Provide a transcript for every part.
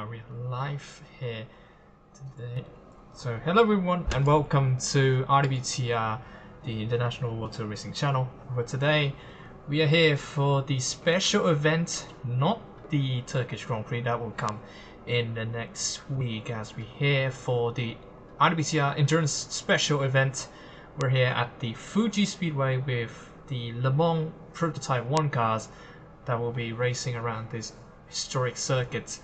We're live here today. So hello everyone and welcome to IWTR, the International Water Racing Channel. For today we are here for the special event, not the Turkish Grand Prix that will come in the next week, as we're here for the IWTR Endurance Special event. We're here at the Fuji Speedway with the Le Mans Prototype 1 cars that will be racing around this historic circuit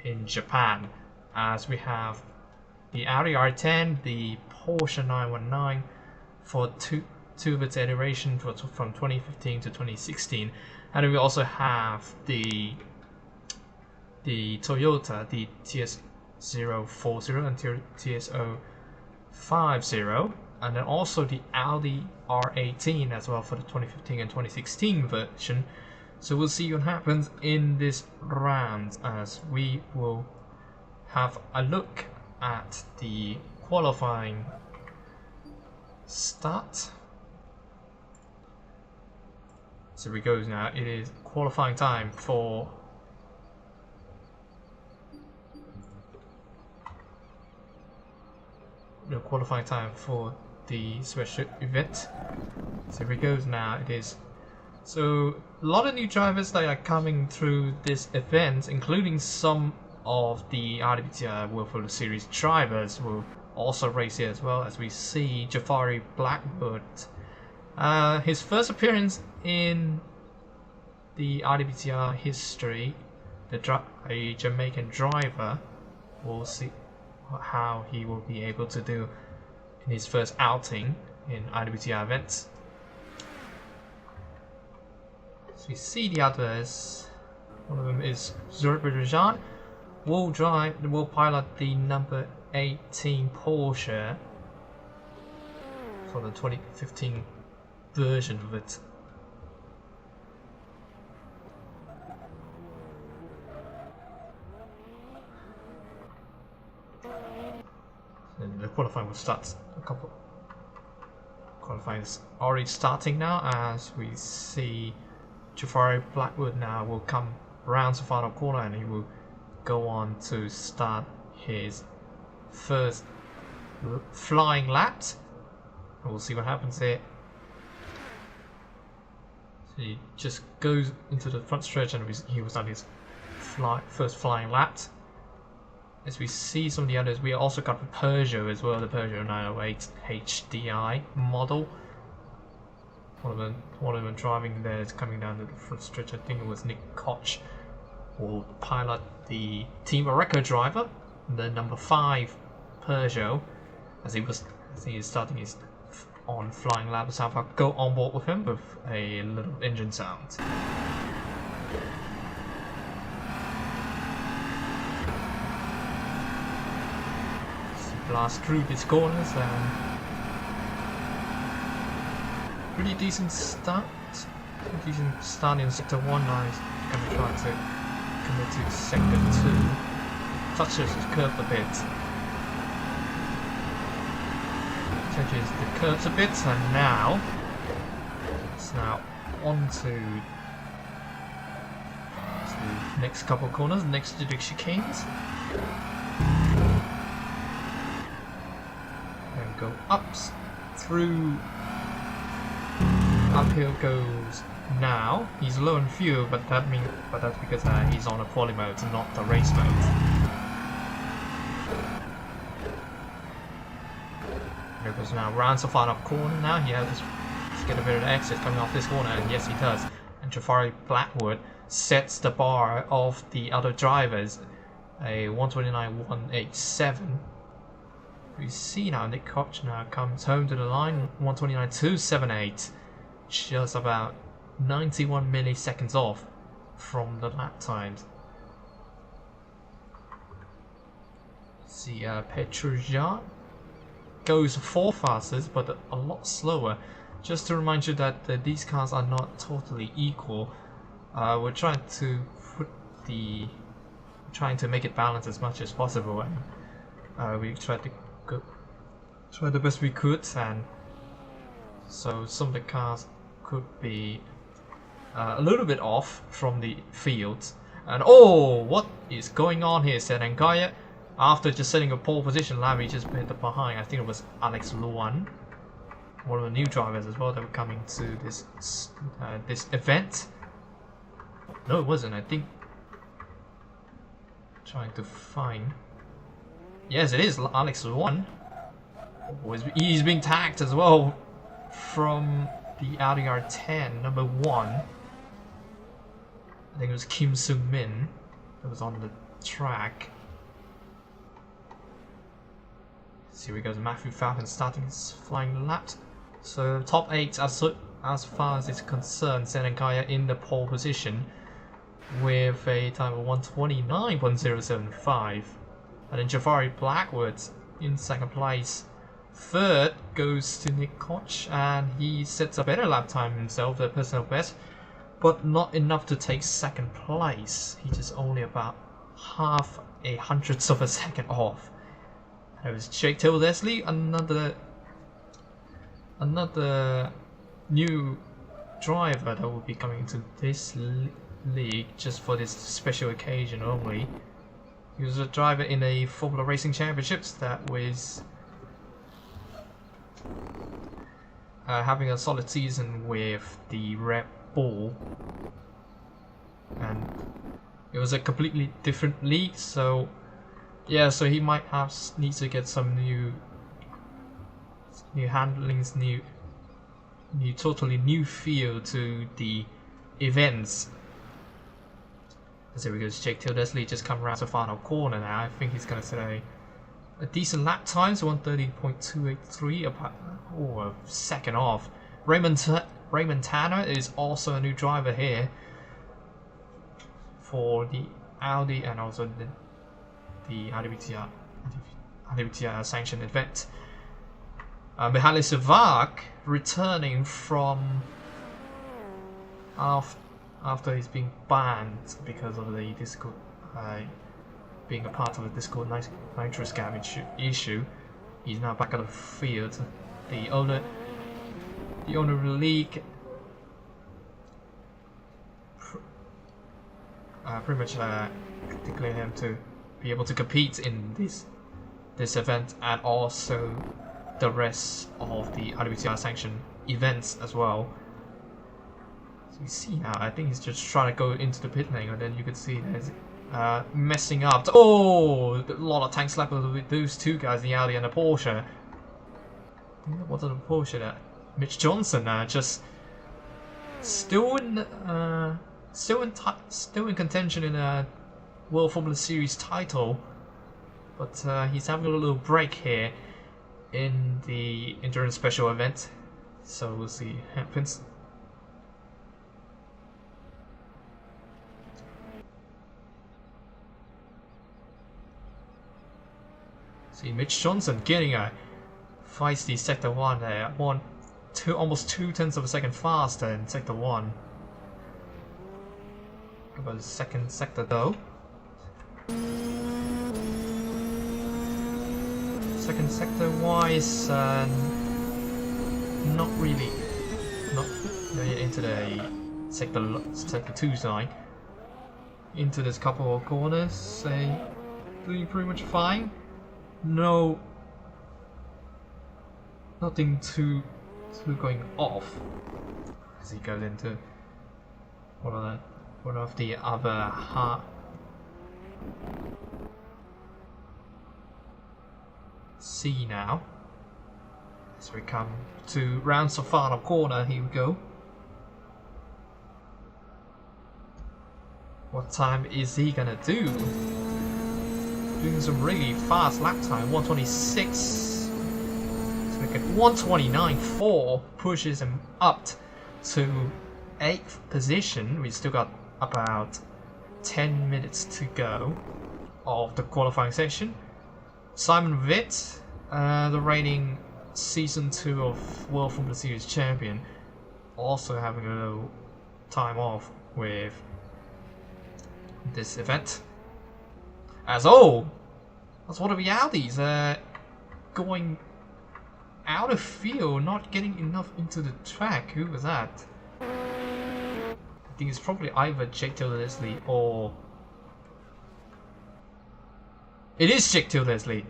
in Japan, as we have the Audi R10, the Porsche 919 for two of its iteration from 2015 to 2016, and we also have the Toyota, the TS040 and TS050, and then also the Audi R18 as well for the 2015 and 2016 version. So we'll see what happens in this round, as we will have a look at the qualifying start. So here it goes now. It is qualifying time for the special event. So here it goes now. It is. So a lot of new drivers that are coming through this event, including some of the IWTR World Photo Series drivers, will also race here, as well as we see Jafari Blackwood. His first appearance in the IWTR history, a Jamaican driver. We'll see how he will be able to do in his first outing in IWTR events. So we see the others. One of them is Benji Rushton. Will pilot the number 18 Porsche for the 2015 version of it. And the qualifying will start qualifying is already starting now, as we see Jafari Blackwood now will come around the final corner and he will go on to start his first flying lap. And we'll see what happens here. So he just goes into the front stretch and he was on his first flying lap. As we see some of the others, we also got the Peugeot as well, the Peugeot 908 HDI model. One of them driving there is coming down to the front stretch. I think it was Nick Koch will pilot the Team Record driver, the number 5 Peugeot, as he is starting his on flying lap. So I'll go on board with him with a little engine sound. Blast through these corners and pretty decent start. Decent start in sector 1. Now he's going to try to commit to sector 2. Touches his curve a bit. Touches the curves a bit, and now it's on to the next couple of corners, next to the chicanes. Go up through. Uphill goes now. He's low in fuel, but that's because he's on a quali mode, not the race mode. There goes now. Rounds the final corner now. He has to get a bit of exit coming off this corner, and yes, he does. And Jafari Blackwood sets the bar of the other drivers, a 129.187. We see now Nick Koch now comes home to the line, 129.278, just about 91 milliseconds off from the lap times. See Petrujan goes 4 fastest, but a lot slower. Just to remind you that these cars are not totally equal. We're trying to make it balanced as much as possible, and we tried to try the best we could, and so some of the cars could be a little bit off from the field, And oh, what is going on here, said Nkaya. After just setting a pole position lap, he just hit the behind. I think it was Alex Luan, one of the new drivers as well that were coming to this this event. No, it wasn't. I think trying to find. Yes, it is Alex Luan. He's being tagged as well from the Audi R10 number 1. I think it was Kim Sung Min that was on the track. So here we go, Matthew Falcon starting his flying lap. So top 8 as far as it's concerned, Senenkaya in the pole position with a time of 129.075. And then Jafari Blackwood in second place. Third goes to Nick Koch, and he sets a better lap time himself, the personal best, but not enough to take second place. He's just only about half a hundredth of a second off. There was Jake Tildesley, another new driver that will be coming into this league just for this special occasion only. He was a driver in a Formula Racing Championships that was having a solid season with the Red Bull, and it was a completely different league. So yeah, so he might need to get some new handlings, totally new feel to the events. So here we go, Jake Tildesley just come around the final corner now. I think he's going to set a decent lap time, so 130.283, about a second off. Raymond Tanner is also a new driver here for the Audi and also the IWTR sanctioned event. Mihaly Savak returning from after he's been banned because of the Discord being a part of the Discord nitrous gas issue. He's now back on the field. The owner of the league pretty much declared him to be able to compete in this event and also the rest of the IWTR sanctioned events as well. So you see now, I think he's just trying to go into the pit lane, and then you can see there's messing up. Oh, a lot of tank slappers with those two guys, the Audi and the Porsche. I think that wasn't a Porsche, that Mitch Johnson just still in contention in a World Formula Series title, but he's having a little break here in the endurance special event, so we'll see what happens. See Mitch Johnson getting a feisty sector 1 there, almost 2/10 of a second faster in sector 1. What about the second sector though? Second sector wise, not really, not into the sector 2 side. Into this couple of corners, doing pretty much fine. Nothing too going off as he goes into one of the other C now. So we come to round the final corner. Here we go. What time is he gonna do? Doing some really fast lap time, 126. So we get 129.4, pushes him up to 8th position. We still got about 10 minutes to go of the qualifying session. Simon Vitt, the reigning Season 2 of World Formula Series champion, also having a little time off with this event. That's one of the Audis going out of field, not getting enough into the track. Who was that? I think it's probably either Jake Tildesley or It is Chick to Leslie.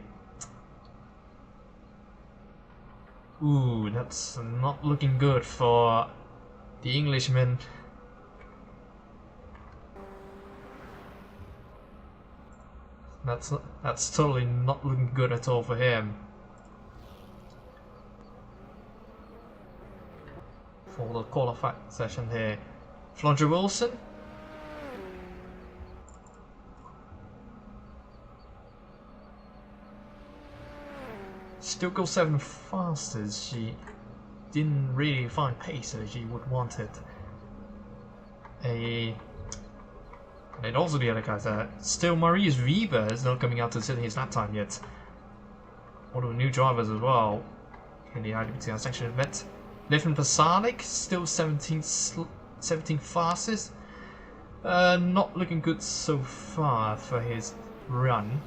Ooh, that's not looking good for the Englishman. That's totally not looking good at all for him. For the qualifying session here, Flondra Wilson. Still go 7 fast as she didn't really find pace as she would want it. And also the other guys, still Marius Weber is not coming out to sit his lap time yet. One of the new drivers as well in the IWTR section event. Nathan Pasalic, still 17 fastest. Not looking good so far for his run.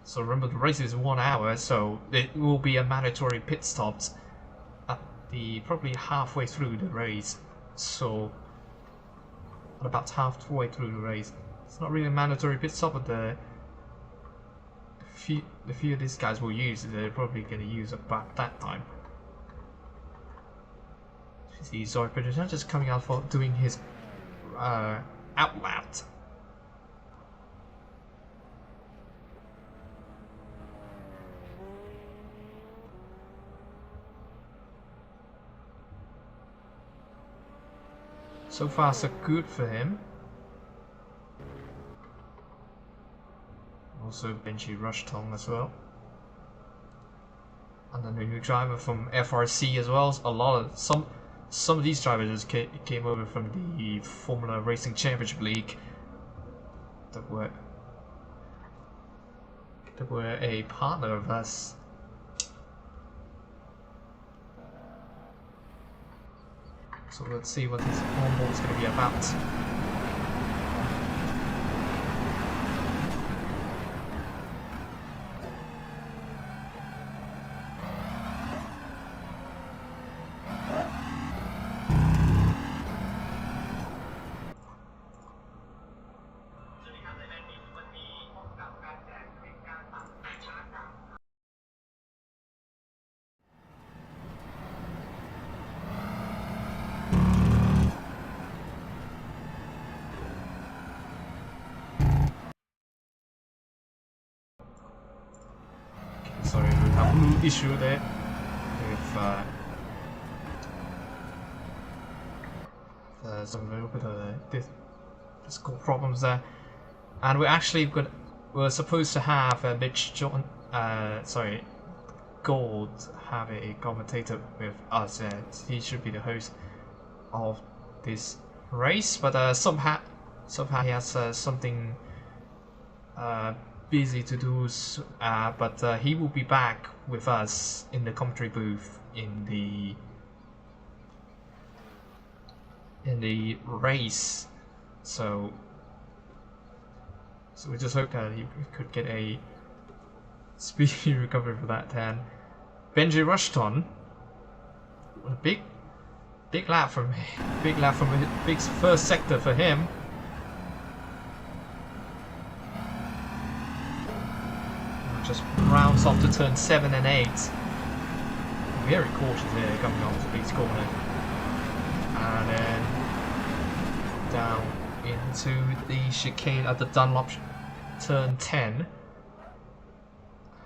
So remember, the race is 1 hour, so it will be a mandatory pit stop at the probably halfway through the race. So about halfway through the race, it's not really a mandatory pit stop, but the few of these guys will use, they're probably going to use about that time. See Zoe Peterson just coming out for doing his outlet. So far so good for him. Also Benji Rushton as well. And then a new driver from FRC as well. A lot of some of these drivers came over from the Formula Racing Championship League that were a partner of us. So let's see what this onboard is going to be about. Sorry, we have a little issue there with some little bit of physical problems there, and we're supposed to have Mitch John, Gold have a commentator with us. He should be the host of this race, but somehow he has something busy to do, but he will be back with us in the commentary booth in the race. So we just hope that he could get a speedy recovery for that. And Benji Rushton, a big lap from big first sector for him. Just rounds off to turn 7 and 8. Very cautious here coming onto the corner. And then down into the chicane at the Dunlop turn 10.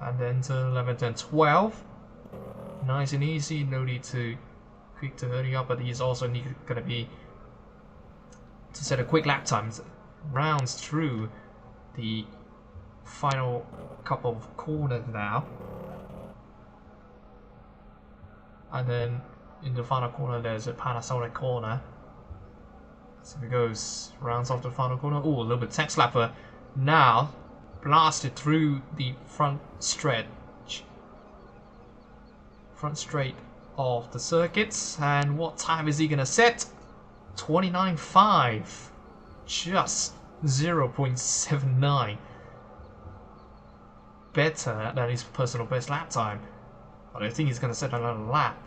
And then turn 11, turn 12. Nice and easy, no need to quick to hurry up, but he's also going to be to set a quick lap times. Rounds through the final couple of corners now, and then in the final corner there's a Panasonic corner. So he goes, rounds off the final corner. Oh, a little bit tech slapper now, blasted through the front straight of the circuits. And what time is he gonna set? 29.5, just 0.79 better than his personal best lap time. But I think he's going to set another lap,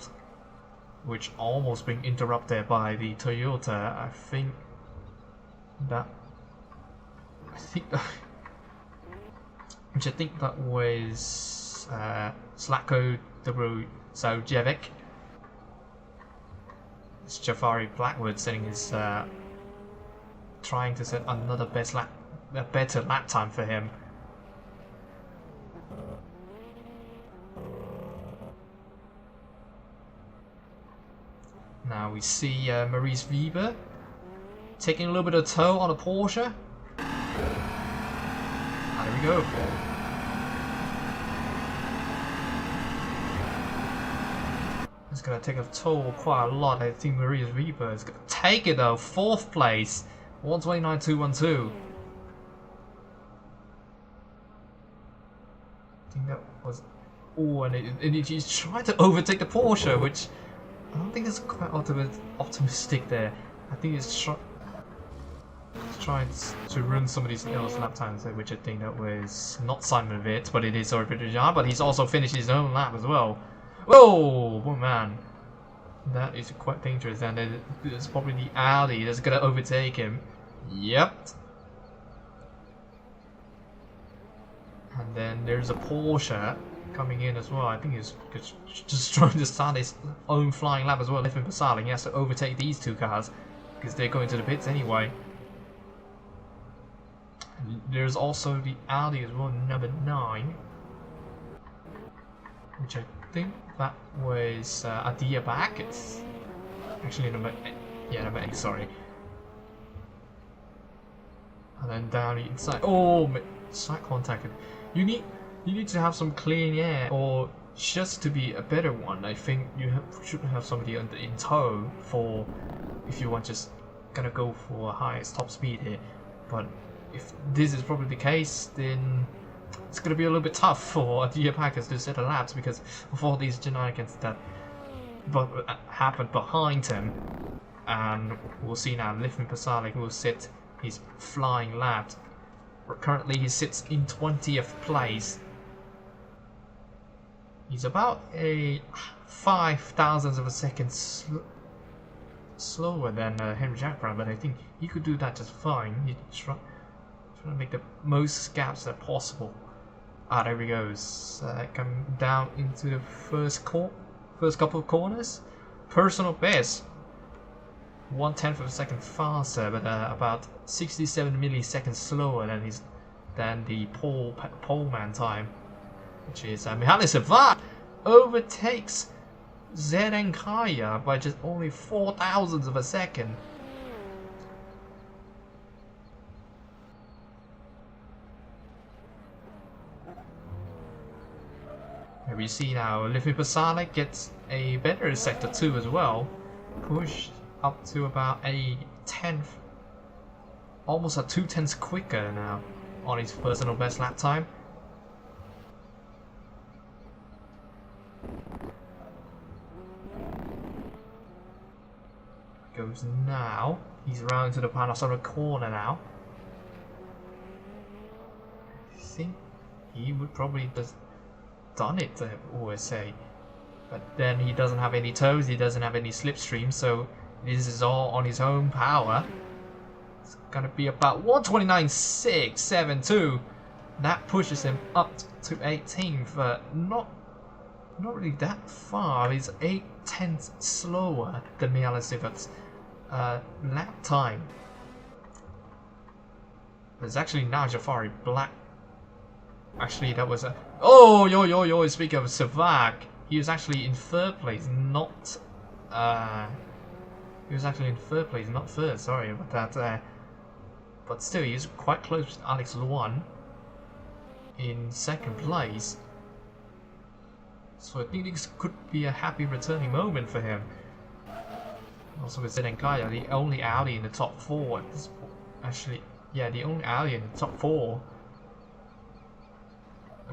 which almost being interrupted by the Toyota. I think which I think that was Slatko Dobrosajevic. It's Jafari Blackwood setting his trying to set another better lap time for him. Now we see Maurice Weber taking a little bit of tow on a Porsche. And there we go. It's going to take a toll quite a lot. I think Maurice Weber is going to take it though. 4th place. 129.212. I think that was... Oh, and he's trying to overtake the Porsche, which... I don't think it's quite optimistic there. I think he's trying to run some of these lap times, which I think that was not Simon Vitt, but it is Orbiter, but he's also finished his own lap as well. Whoa, oh man. That is quite dangerous, and it's probably the Audi that's going to overtake him. Yep. And then there's a Porsche coming in as well. I think he's just trying to start his own flying lap as well. Livin Pasalic, he has to overtake these two cars because they're going to the pits anyway. And there's also the Audi as well, number 9, which I think that was Adiabak. It's actually number 8, sorry. And then down the inside. Oh, side contact. You need to have some clean air, or just to be a better one. I think you should have somebody in tow for if you want just gonna go for highest top speed here. But if this is probably the case, then it's gonna be a little bit tough for the Packers to set the laps because of all these shenanigans that happened behind him. And we'll see now, Livin Pasalic will set his flying lap. Currently he sits in 20th place. He's about a 0.005 of a second slower than Henry Jack Brown, but I think he could do that just fine. He's trying to make the most gaps that possible. Ah, there he goes. Coming down into the first couple of corners. Personal best. 1/10 of a second faster, but about 67 milliseconds slower than the poleman time, which is Mihaly Savat overtakes Zerenkaya by just only 0.004 of a second. Here we see now Livin Pasalic gets a better sector 2 as well, pushed up to about a 10th, almost a 2/10 quicker now on his personal best lap time. Goes now. He's around to the Panasonic corner now. I think he would probably just done it to OSA, but then he doesn't have any tows, he doesn't have any slipstream, so this is all on his own power. It's gonna be about 129.672. That pushes him up to 18th, but not really that far. He's 0.8 slower than Mihaly Savat's lap time. There's actually now Jafari Black. Actually, that was a... Oh, yo, speaking of Savat, he was actually in 3rd place, not... He was actually in 3rd place, not 3rd, sorry about that. But still, he's quite close to Alex Luan in 2nd place. So I think this could be a happy returning moment for him. Also with Zerenkaya, the only Audi in the top 4 at this point. Actually, yeah, the only Audi in the top 4.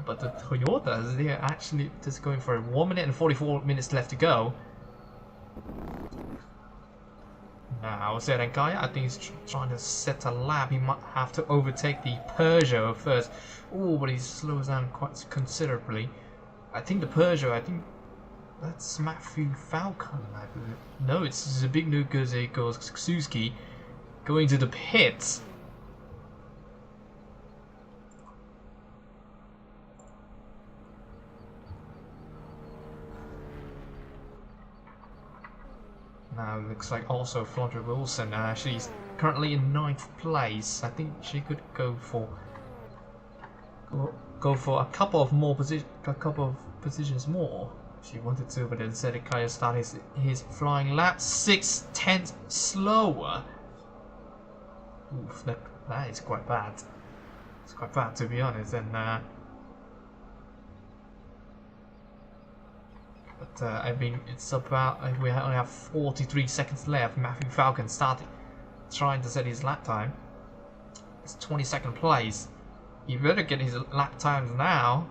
But the Toyotas, they're actually just going for 1 minute and 44 minutes left to go. Now, Zerenkaya, I think he's trying to set a lap. He might have to overtake the Peugeot first. Oh, but he slows down quite considerably. I think the Peugeot, I think that's Matthew Falcon, I believe. No, it's Zbigniew Guzikowski going to the pits. Now it looks like also Flondra Wilson. She's currently in 9th place. I think she could go for a couple of positions more if she wanted to, but instead Kaya started his flying lap 6/10 slower. Oof, that is quite bad. It's quite bad, to be honest. And but I mean, it's about we only have 43 seconds left. Matthew Falcon started trying to set his lap time. It's 22nd place. He better get his lap times now.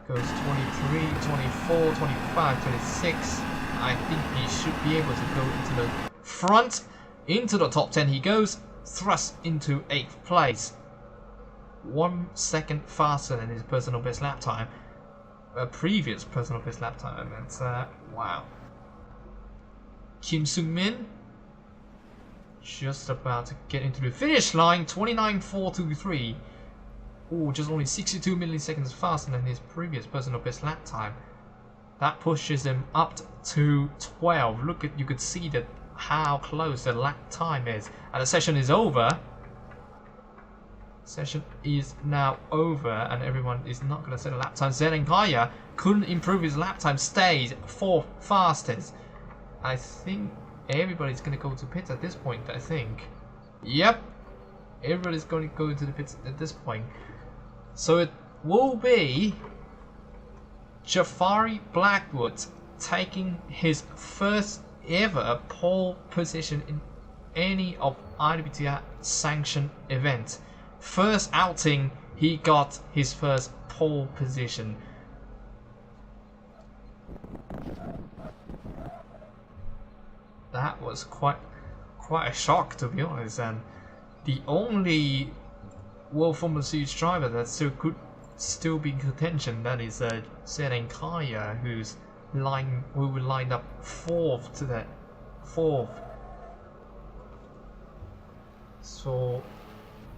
Goes 23, 24, 25, 26. I think he should be able to go into the front. Into the top 10 he goes. Thrust into 8th place. 1 second faster than his personal best lap time. A previous personal best lap time. That's wow. Kim Sung-min just about to get into the finish line. 29.423. Oh, just only 62 milliseconds faster than his previous personal best lap time. That pushes him up to 12. Look at, you could see that how close the lap time is. And the session is over. Session is now over, and everyone is not going to set a lap time. Zeren Kaya couldn't improve his lap time, stays 4th fastest. I think everybody's going to go to pits at this point, I think. Yep, everybody's going to go to the pits at this point. So it will be Jafari Blackwood taking his first ever pole position in any of IWTR sanctioned event. First outing, he got his first pole position. That was quite a shock, to be honest, and the only World Formula Series driver that could still be in contention, that is Zeren Kaya, who lined up 4th to that 4th. So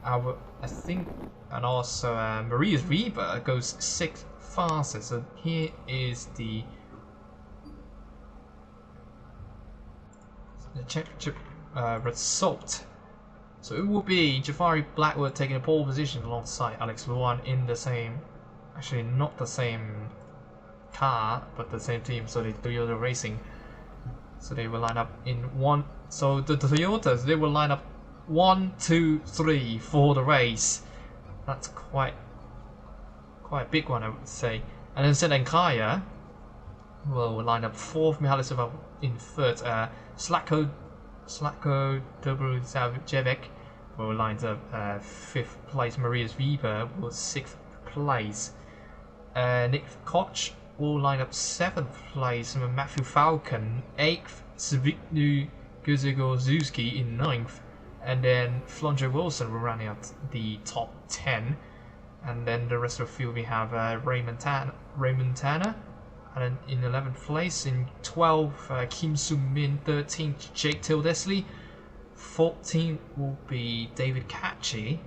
I think, and also Marius Weber goes 6th fastest. So here is the championship result. So it will be Jafari Blackwood taking a pole position alongside Alex Luan in the same, actually not the same car, but the same team. So the Toyota Racing. So they will line up in one. So the Toyotas, they will line up 1, 2, 3 for the race. That's quite a big one, I would say. And then Zeren Kaya will line up 4th, Mihaly Silva in 3rd, Slatko Dobruzavjevic will line up 5th place, Marius Weber will 6th place, Nick Koch will line up 7th place, Matthew Falcon 8th, Zbigniew Guzegorzuski in 9th, and then Flondra Wilson will run out the top 10, and then the rest of the field we have Raymond Tanner, and then in 11th place. In 12th, Kim Sung-min. 13th, Jake Tildesley. 14th will be David Catchy,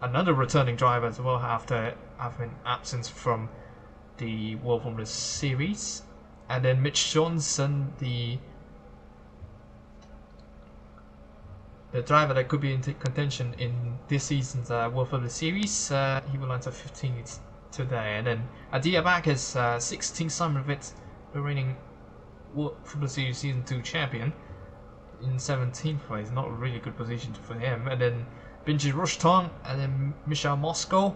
another returning driver as well after having absence from the World Formula Series. And then Mitch Johnson, the driver that could be in contention in this season's World Formula Series. He will line up 15th today. And then Adia Backus, 16th, Simon Vitt, the reigning World Formula Series Season 2 champion, in 17th place. Not a really good position for him. And then Benji Rushton and then Michel Moscow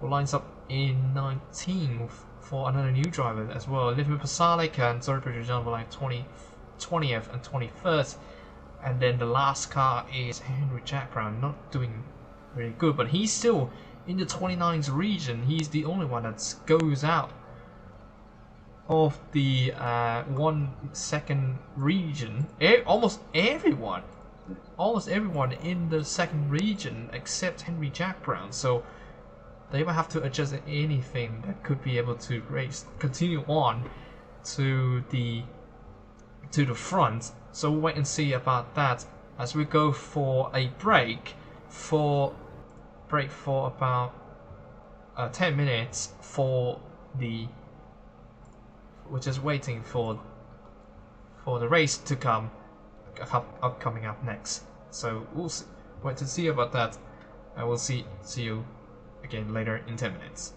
will lines up in 19th for another new driver as well. Livia Pasalic and Zoe Bridger-John will line 20th and 21st. And then the last car is Henry Jack Brown, not doing really good, but he's still in the 29th region. He's the only one that goes out of the 1 second region. Almost everyone in the second region except Henry Jack Brown. So they will have to adjust anything that could be able to continue on to the front. So we'll wait and see about that as we go for a break for about 10 minutes for the. We're just waiting for for the race to come coming up next. So we'll wait to see about that. I will see you again later in 10 minutes.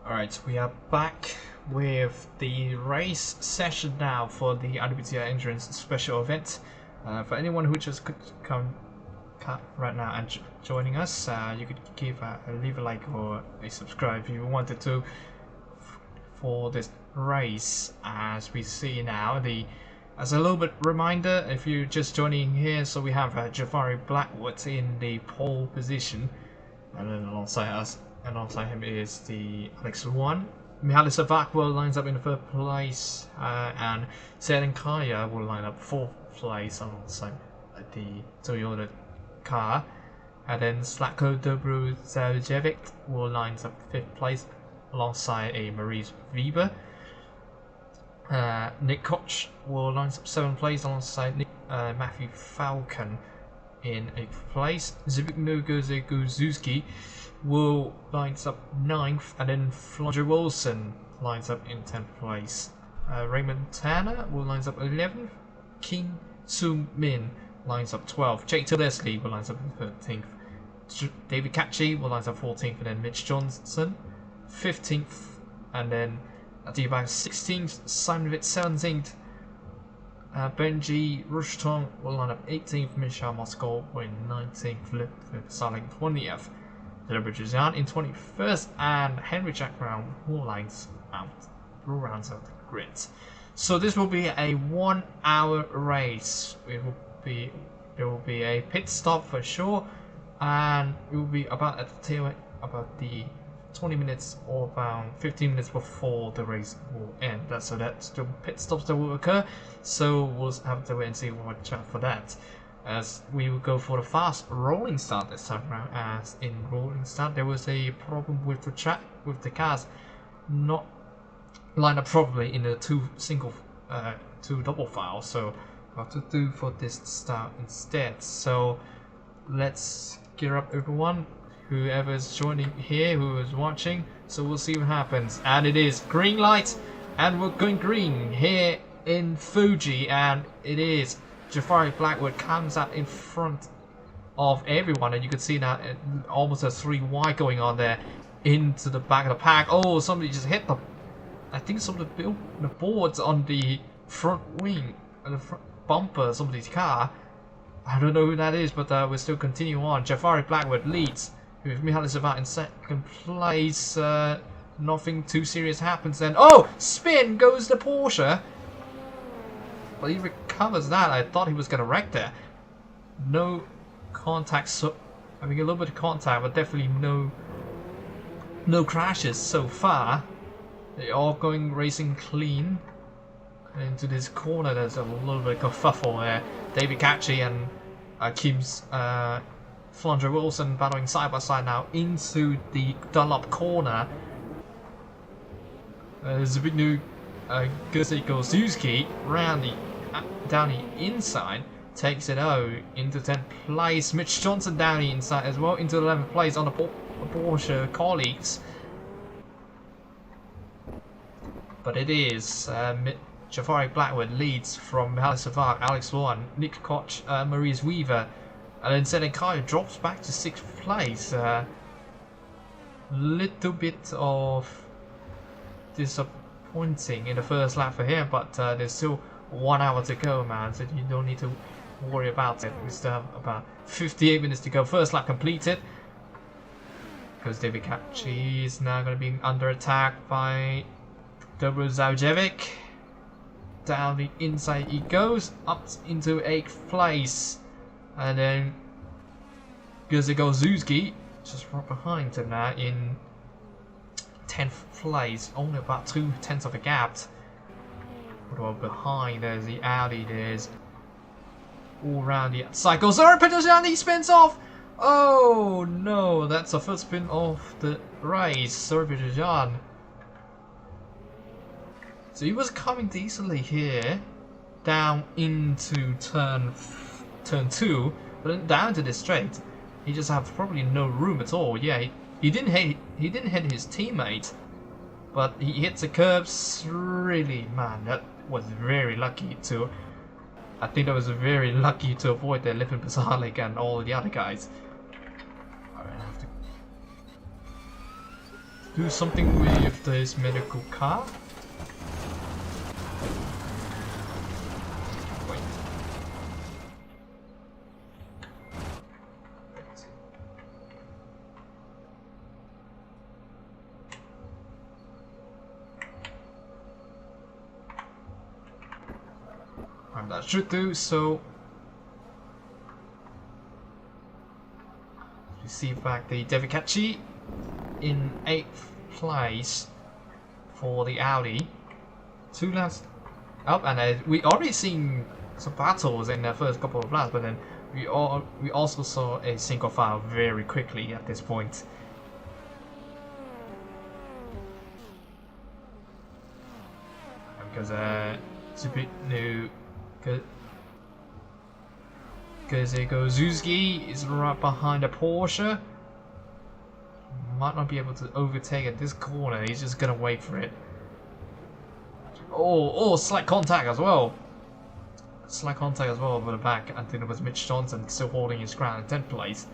Alright, we are back with the race session now for the IWTR Endurance special event. For anyone who just could come right now and joining us, you could leave a like or a subscribe if you wanted to for this race. As we see now, as a little bit reminder, if you're just joining here, so we have Jafari Blackwood in the pole position, and then alongside him is the Alex 1. Mihaly Savakwa lines up in the third place, and Seren Kaya will line up fourth place alongside the Toyota car. And then Slatko Dobrozajevic will line up fifth place alongside a Maurice Weber. Nick Koch will line up seventh place alongside Matthew Falcon in eighth place. Zbigniew Guzewski will lines up 9th, and then Flodger Wilson lines up in 10th place. Raymond Tanner will lines up 11th. Kim Soo Min lines up 12th. Jake Leslie will lines up in 13th. David Catchy will lines up 14th, and then Mitch Johnson 15th, and then Adiba 16th. Simon Witt 17th. Benji Rushton will line up 18th. Misha Moscow will in 19th. Philip Saling 20th. Jan in 21st, and Henry Jack Brown will rounds out the grid. So this will be a 1 hour race. There will be a pit stop for sure, and it will be about at the tail end, about the 20 minutes or about 15 minutes before the race will end. So that's the pit stops that will occur. So we'll have to wait and see watch out for that. As we will go for the fast rolling start this time around. As in rolling start, there was a problem with the track, with the cars not lined up properly in the two double files. So what to do for this start instead? So let's gear up, everyone, whoever's joining here, who is watching. So we'll see what happens. And it is green light, and we're going green here in Fuji, and it is Jafari Blackwood comes out in front of everyone, and you can see now almost a 3 wide going on there into the back of the pack. Oh, somebody just hit I think some of the boards on the front wing, the front bumper of somebody's car. I don't know who that is, but we'll still continue on. Jafari Blackwood leads with Mihaly Savakwa in second place. Nothing too serious happens then. Oh, spin goes the Porsche. But he recovers that. I thought he was going to wreck there. No contact, so I mean a little bit of contact, but definitely no crashes so far. They're all going racing clean. Into this corner, there's a little bit of kerfuffle there. David Catchy and Kim's Flondra Wilson battling side by side now into the Dunlop corner. Zbigniew Guzewski down the inside takes it out into 10th place. Mitch Johnson down the inside as well into 11th place on the Porsche colleagues. But it is Jafari Blackwood leads from Mihaly Savakwa, Alex 1, Nick Koch, Maurice Weaver, and then Seren Kaya drops back to 6th place. Little bit of disappointing in the first lap for him, but there's still 1 hour to go, man, so you don't need to worry about it. We still have about 58 minutes to go. First lap completed, because David Catchy is now going to be under attack by Dobrozajevic. Down the inside he goes, up into 8th place, and then Guzewski just right behind him now in 10th place, only about 2/10 of a gap. Well, behind there's the Audi, there's all around the cycle. Sorry, Petrosian, he spins off! Oh no, that's the first spin of the race. Sorry, Petrosian. So he was coming decently here, down into turn 2, but then down to this straight, he just had probably no room at all. Yeah, he didn't hit his teammate, but he hits the curbs. Really, man, that was very lucky to. I think that was very lucky to avoid the Lipin Pasalik and all the other guys. do something with this medical car. Wait. And that should do so. Receive back the Devikachi in 8th place for the Audi. 2 laps up, and we already seen some battles in the first couple of laps, but then we also saw a single file very quickly at this point. Because Zuzuki is right behind the Porsche. Might not be able to overtake at this corner. He's just gonna wait for it. Oh, slight contact as well. Slight contact as well over the back. I think it was Mitch Johnson still holding his ground in 10th place.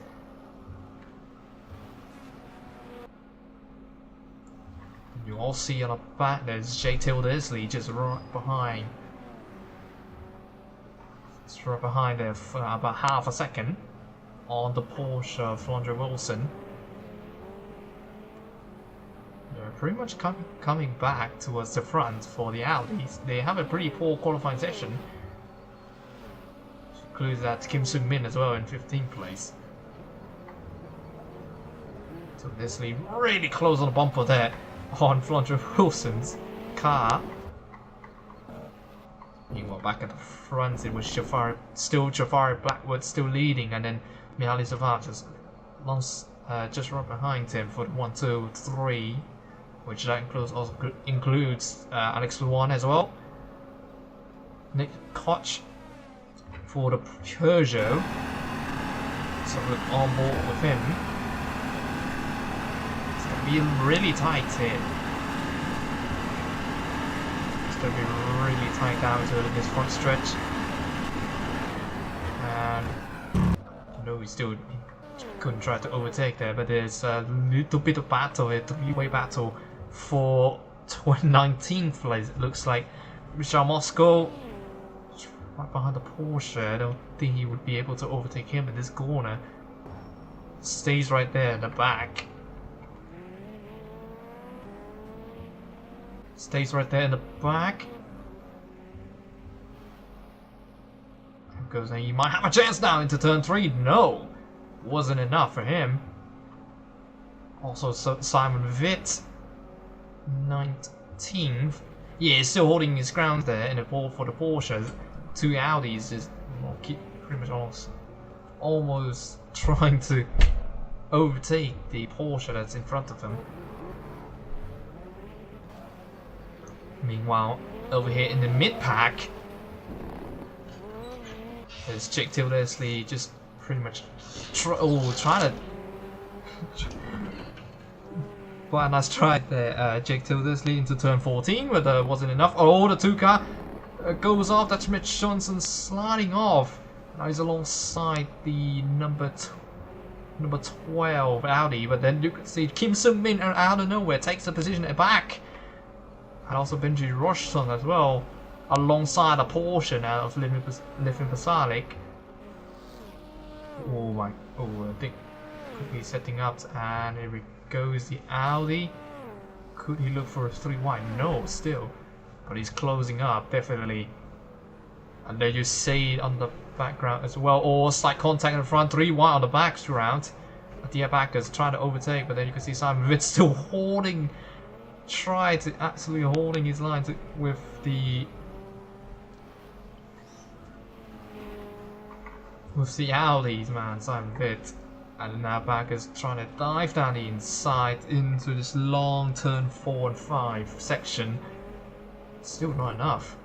You all see on the back there's Jake Tildesley just right behind. It's right behind there for about half a second on the Porsche of Flondra Wilson. They're pretty much coming back towards the front for the Audis. They have a pretty poor qualifying session. Which includes that Kim Sung Min as well in 15th place. So Tildesley really close on the bumper there on Flondra Wilson's car. Meanwhile, back at the front, it was Jafari Blackwood still leading, and then Mihaly Zavar just right behind him for the 1, 2, 3, which that includes Alex Luan as well. Nick Koch for the Peugeot, so we're on board with him. It's gonna be really tight here. Going to be really tight down to this front stretch, and he still couldn't try to overtake there, but there's a little bit of battle, a three-way battle for 19th place. It looks like Richard Moscow right behind the Porsche. I don't think he would be able to overtake him in this corner. Stays right there in the back. Stays right there in the back. Goes, he might have a chance now into turn 3. No, wasn't enough for him. Also, Simon Vitt, 19th. Yeah, he's still holding his ground there in the ball for the Porsche. 2 Audis is pretty much almost trying to overtake the Porsche that's in front of them. Meanwhile, over here in the mid-pack, there's Jake Tildesley just pretty much trying to... Quite a nice try there, Jake Tildesley into turn 14, but wasn't enough. Oh, the 2 car goes off. That's Mitch Johnson sliding off. Now he's alongside the number 12 Audi, but then you can see Kim Sung Min out of nowhere takes the position at the back. And also Benji Rushton as well, alongside a Porsche now of Livin Pasalic. I think could be setting up, and here we goes the Audi. Could he look for a 3 wide? No, still. But he's closing up, definitely. And there you see it on the background as well. Or slight contact in the front, 3 wide on the background. The backers trying to overtake, but then you can see Simon Vitt still holding. Absolutely holding his line with the Audis, man, Simon Vitt. And now backers trying to dive down the inside into this long turn 4 and 5 section. Still not enough.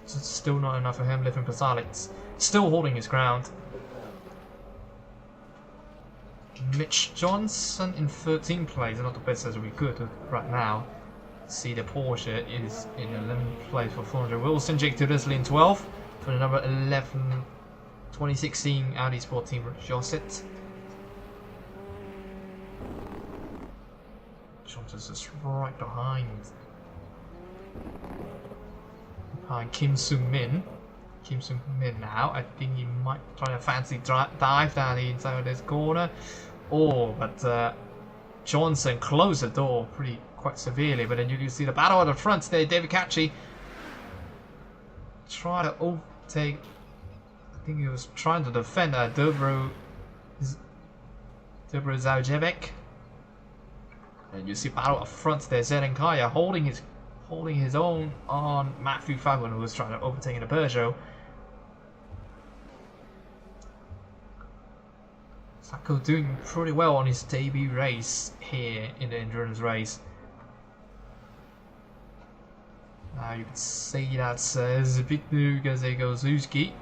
Still not enough for him. Livin Pasalic still holding his ground. Mitch Johnson in 13th place, not the best as we could right now. See the Porsche is in 11th place for Flondra Wilson. Jake Tildesley in 12th for the number 11 2016 Audi Sport Team Josset. Jones is right behind Kim Sung-min. Kim Sung-min now. I think he might try a fancy dive down the inside of this corner. Oh, but Johnson closed the door quite severely. But then you can see the battle at the front there. David Catchy try to overtake. I think he was trying to defend Dobro Zaujevic. And you see battle up front there. Zedenkaya holding his own on Matthew Falcon, who was trying to overtake the Peugeot. Sacco doing pretty well on his debut race here in the endurance race. Now you can see that Zbigniew Gazego-Zuski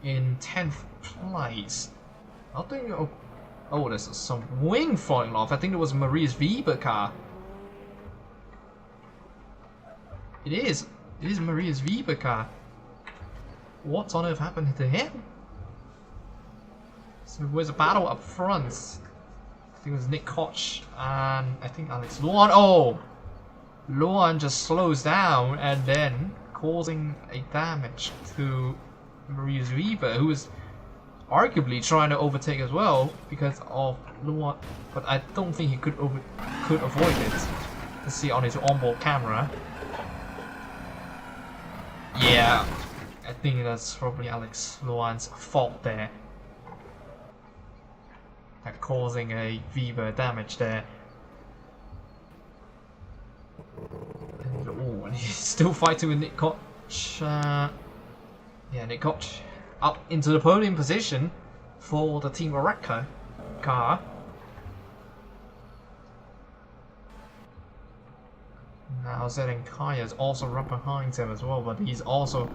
in 10th place. I think, oh, there's some wing falling off. I think it was Marius Weber car. It is Marius Weber car. What on earth happened to him? So there was a battle up front. I think it was Nick Koch and I think Alex Luan. Oh! Luan just slows down and then causing a damage to Marius Weber, who was arguably trying to overtake as well because of Luan, but I don't think he could avoid it. Let's see on his onboard camera. Yeah, I think that's probably Alex Luan's fault there. Causing a Weber damage there. And he's still fighting with Nick Koch. Yeah, Nick Koch up into the podium position for the Team Oreca car. Now Zedenkaya is also right behind him as well, but he's also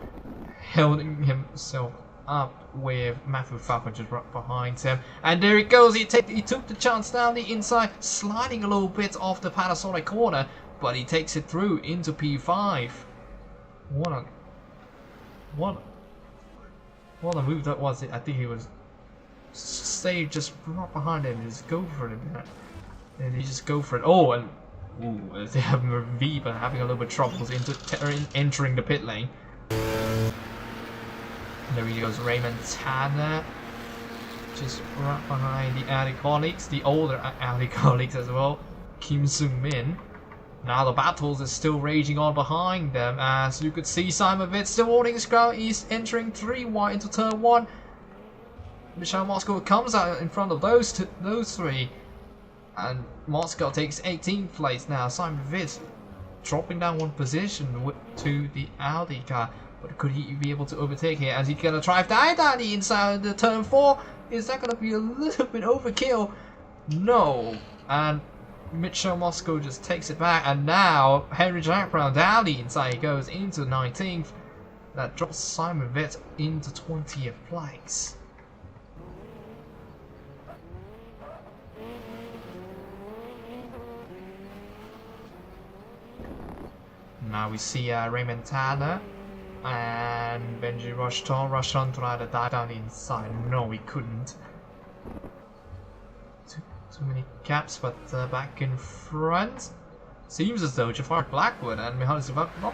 holding himself up with Matthew Falcon just right behind him. And there he goes, he took the chance down the inside, sliding a little bit off the Panasonic corner, but he takes it through into P5. What a move that was. I think he was stay just right behind him, just go for it. And he just go for it. Oh, and they have Weber having a little bit of troubles entering the pit lane. There he goes, Raymond Tanner, just right behind the Audi colleagues, the older Audi colleagues as well, Kim Sung-min. Now the battles is still raging on behind them, as you could see Simon Vitt still holding his ground. He's entering 3 wide into turn 1. Michelle Moscow comes out in front of those three, and Moscow takes 18th place now. Simon Vitt dropping down 1 position to the Audi car. But could he be able to overtake here as he's gonna drive down the inside the turn 4? Is that gonna be a little bit overkill? No. And Mitchell Moscow just takes it back, and now Henry Jack Brown down the inside, he goes into 19th. That drops Simon Vitt into 20th place. Now we see Raymond Tanner and Benji Rushton tried to dive down the inside. No, he couldn't. Too many gaps, but back in front. Seems as though Jafar Blackwood and Mihaly Savak not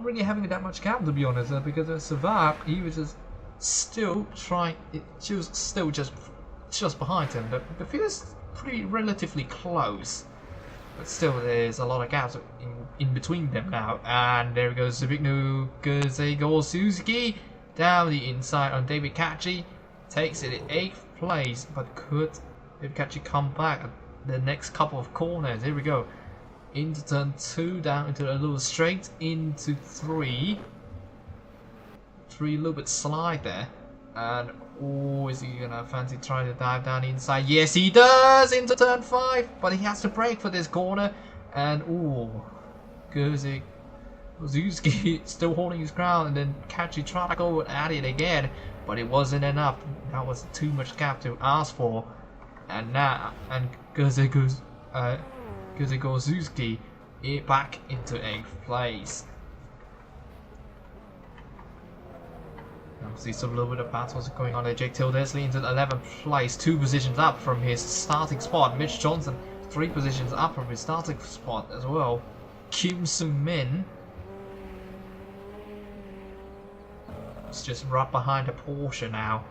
really having that much gap, to be honest, because Savak, he was just still trying. She was still just behind him. The field is pretty relatively close. But still, there's a lot of gaps in between them now. And there goes Zbigniew Gazego-Zuski down the inside on David Catchy. Takes it in 8th place, but could David Catchy come back at the next couple of corners? Here we go. Into turn 2, down into a little straight, into 3. 3, a little bit slide there. And oh, is he gonna fancy trying to dive down the inside? Yes, he does! Into turn 5, but he has to brake for this corner. And oh, Zuski still holding his ground, and then Catchy trying to go at it again, but it wasn't enough. That was too much gap to ask for. And now, and Gazego-Zuski back into 8th place. See some little bit of battles going on there. Jake Tildesley into the 11th place, 2 positions up from his starting spot. Mitch Johnson 3 positions up from his starting spot as well. Kim Sung-min is just right behind the Porsche now.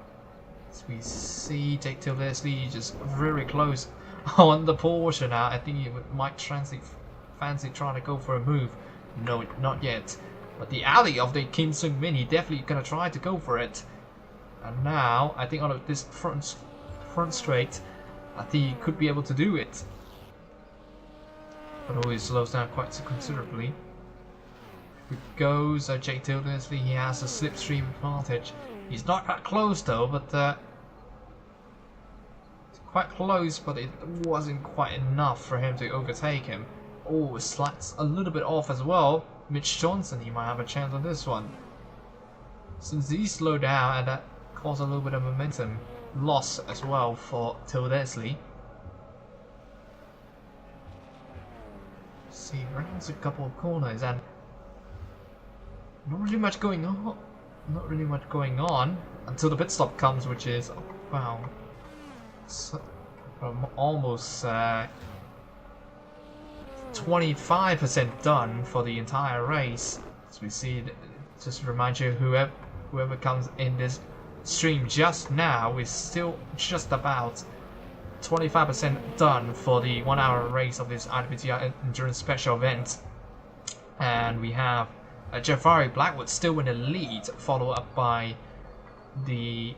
As we see Jake Tildesley just very close on the Porsche now. I think he might fancy trying to go for a move. No, not yet. But the alley of the Kim Sung-min, he definitely gonna try to go for it. And now, I think on this front straight, I think he could be able to do it. But always slows down quite considerably. If it goes, Jake Tildesley, he has a slipstream advantage. He's not that close though, but it's quite close, but it wasn't quite enough for him to overtake him. Oh, it slides a little bit off as well. Mitch Johnson, he might have a chance on this one. Since he slowed down, and that caused a little bit of momentum loss as well for Tildesley. See, rounds a couple of corners and not really much going on. Not really much going on until the pit stop comes, which is wow, almost 25% done for the entire race. As we see, just to remind you, whoever comes in this stream just now is still just about 25% done for the 1 hour race of this IWTR Endurance Special event. And we have Jafari Blackwood still in the lead, followed up by the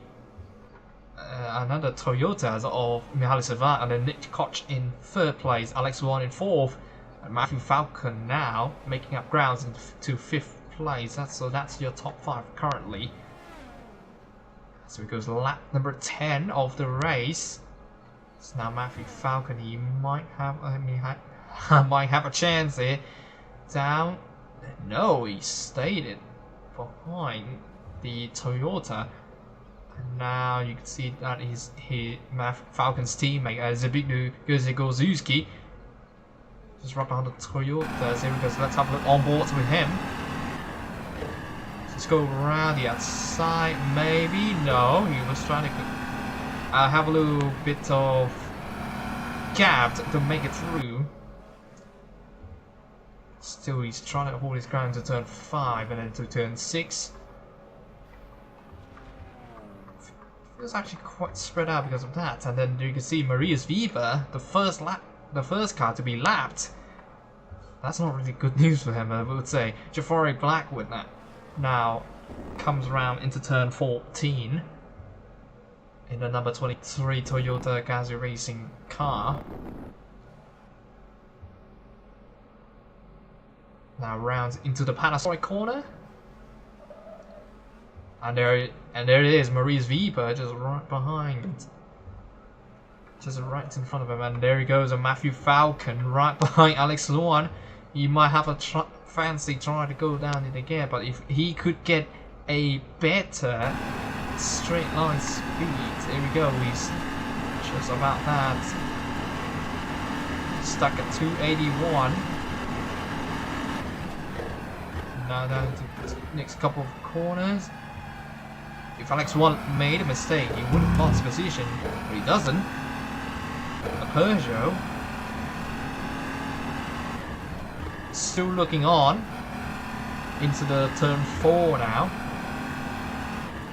another Toyotas of Mihaly Savat and then Nick Koch in 3rd place, Alex Warren in 4th, and Matthew Falcon now making up grounds into 5th place. So that's your top 5 currently. So it goes lap number 10 of the race. So now Matthew Falcon, he might have might have a chance here. Down. No, he stayed it behind the Toyota. And now you can see that Falcon's teammate Zbigniew Gozewski just right behind the Toyota. So here we go. So let's have a look on board with him. Let's go around the outside. Maybe no. He was trying to have a little bit of gap to make it through. Still, he's trying to hold his ground to turn 5 and then to turn 6. It's actually quite spread out because of that. And then you can see Marius Weber, the first car to be lapped. That's not really good news for him, I would say. Jafari Blackwood now comes around into turn 14 in the number 23 Toyota Gazoo Racing car. Now rounds into the Panasonic corner. And there it is, Maurice Weber just right behind. Just right in front of him. And there he goes, a Matthew Falcon right behind Alex Luan. He might have a fancy try to go down it again, but if he could get a better straight line speed, here we go, he's just about that. Stuck at 281. Now down to the next couple of corners. If Alex Luan made a mistake, he would have lost position, but he doesn't. A Peugeot still looking on into the turn 4 now.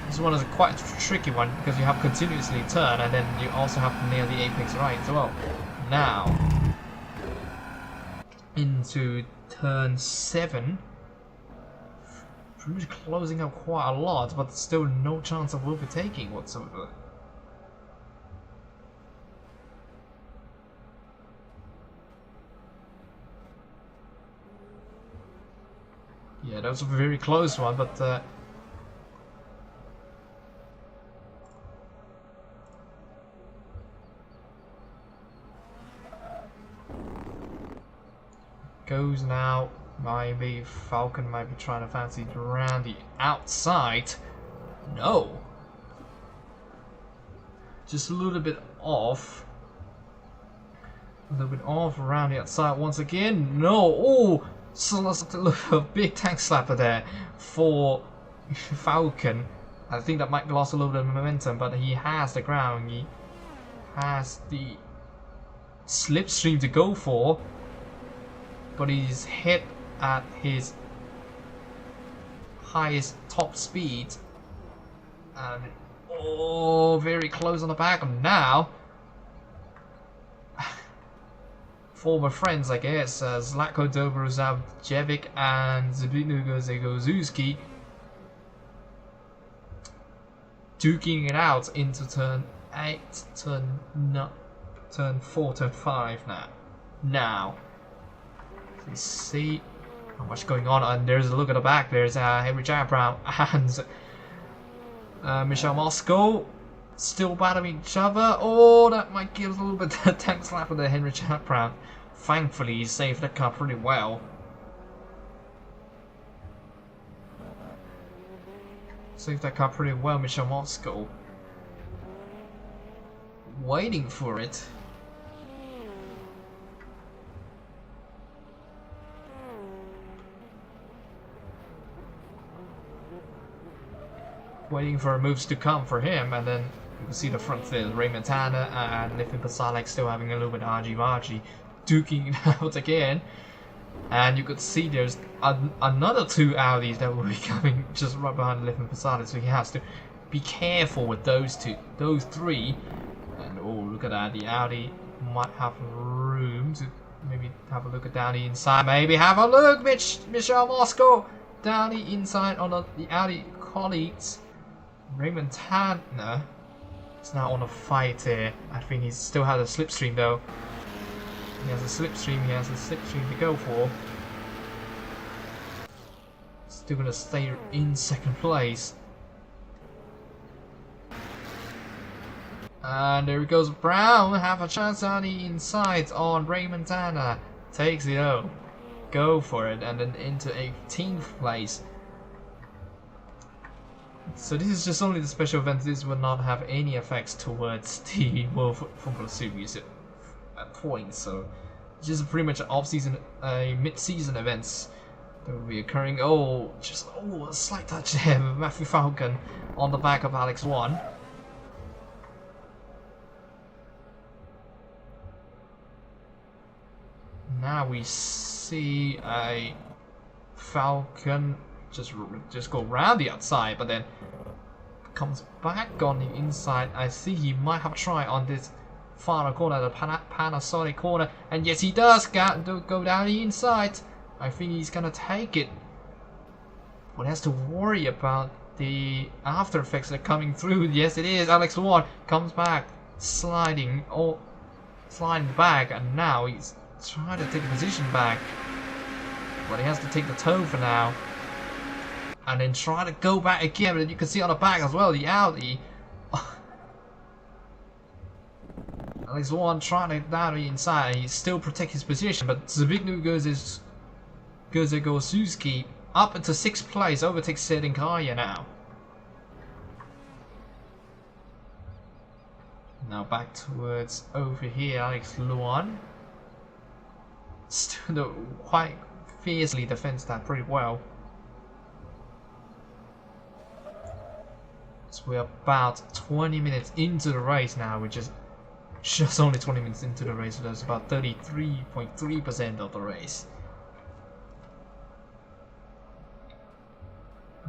This one is quite a tricky one because you have continuously turn and then you also have to nail the apex right as well. Now into turn 7. Pretty much closing up quite a lot, but still no chance of overtaking whatsoever. Yeah, that was a very close one, but goes now. Maybe Falcon might be trying to fancy it around the outside. No. Just a little bit off. A little bit off around the outside once again. No. Oh, so that's a big tank slapper there for Falcon. I think that might lost a little bit of momentum, but he has the ground. He has the slipstream to go for, but he's hit at his highest top speed, and very close on the back. And now former friends, I guess, Zlatko Dobrozavjevic and Zbigniew Zegozewski duking it out into turn 8, turn 4, turn 5 now. Let's see how much going on. And there's a look at the back. There's Henry Brown and Michel Moscow still battling each other. Oh, that might give us a little bit of a tank slap with the Henry Brown. Thankfully, he saved that car pretty well. Saved that car pretty well, Michel Moscow. Waiting for it. Waiting for moves to come for him, and then you can see the front field. Raymond Tanner and Lithuanian Pasalek still having a little bit of argy-bargy, duking it out again. And you could see there's another 2 Audis that will be coming just right behind Lithuanian Pasalek, so he has to be careful with those 3. And oh, look at that, the Audi might have room to maybe have a look at down the inside. Maybe have a look, Michel Moscow down the inside on the Audi colleagues. Raymond Tanner is now on a fight here. I think he still has a slipstream though. He has a slipstream to go for. Still gonna stay in 2nd place. And there he goes, Brown have a chance on the inside on Raymond Tanner. Takes it out. Go for it, and then into 18th place. So this is just only the special event. This will not have any effects towards the World Football Series points. So just pretty much off-season, mid-season events that will be occurring. Oh, a slight touch there with Matthew Falcon on the back of Alex 1. Now we see a Falcon just go around the outside, but then comes back on the inside. I see he might have a try on this final corner, the Panasonic corner, and yes, he does go down the inside. I think he's gonna take it, but has to worry about the after effects that are coming through. Yes, it is. Alex Ward comes back, sliding back, and now he's trying to take the position back, but he has to take the toe for now. And then try to go back again, but you can see on the back as well, the Audi. Alex Warren trying to down the inside, he still protect his position, but Zbigniew Zegozewski up into 6th place, overtakes Sedinkaya now. Now back towards over here, Alex Luan. Still quite fiercely defends that pretty well. So we're about 20 minutes into the race now, which is just only 20 minutes into the race, so that's about 33.3% of the race.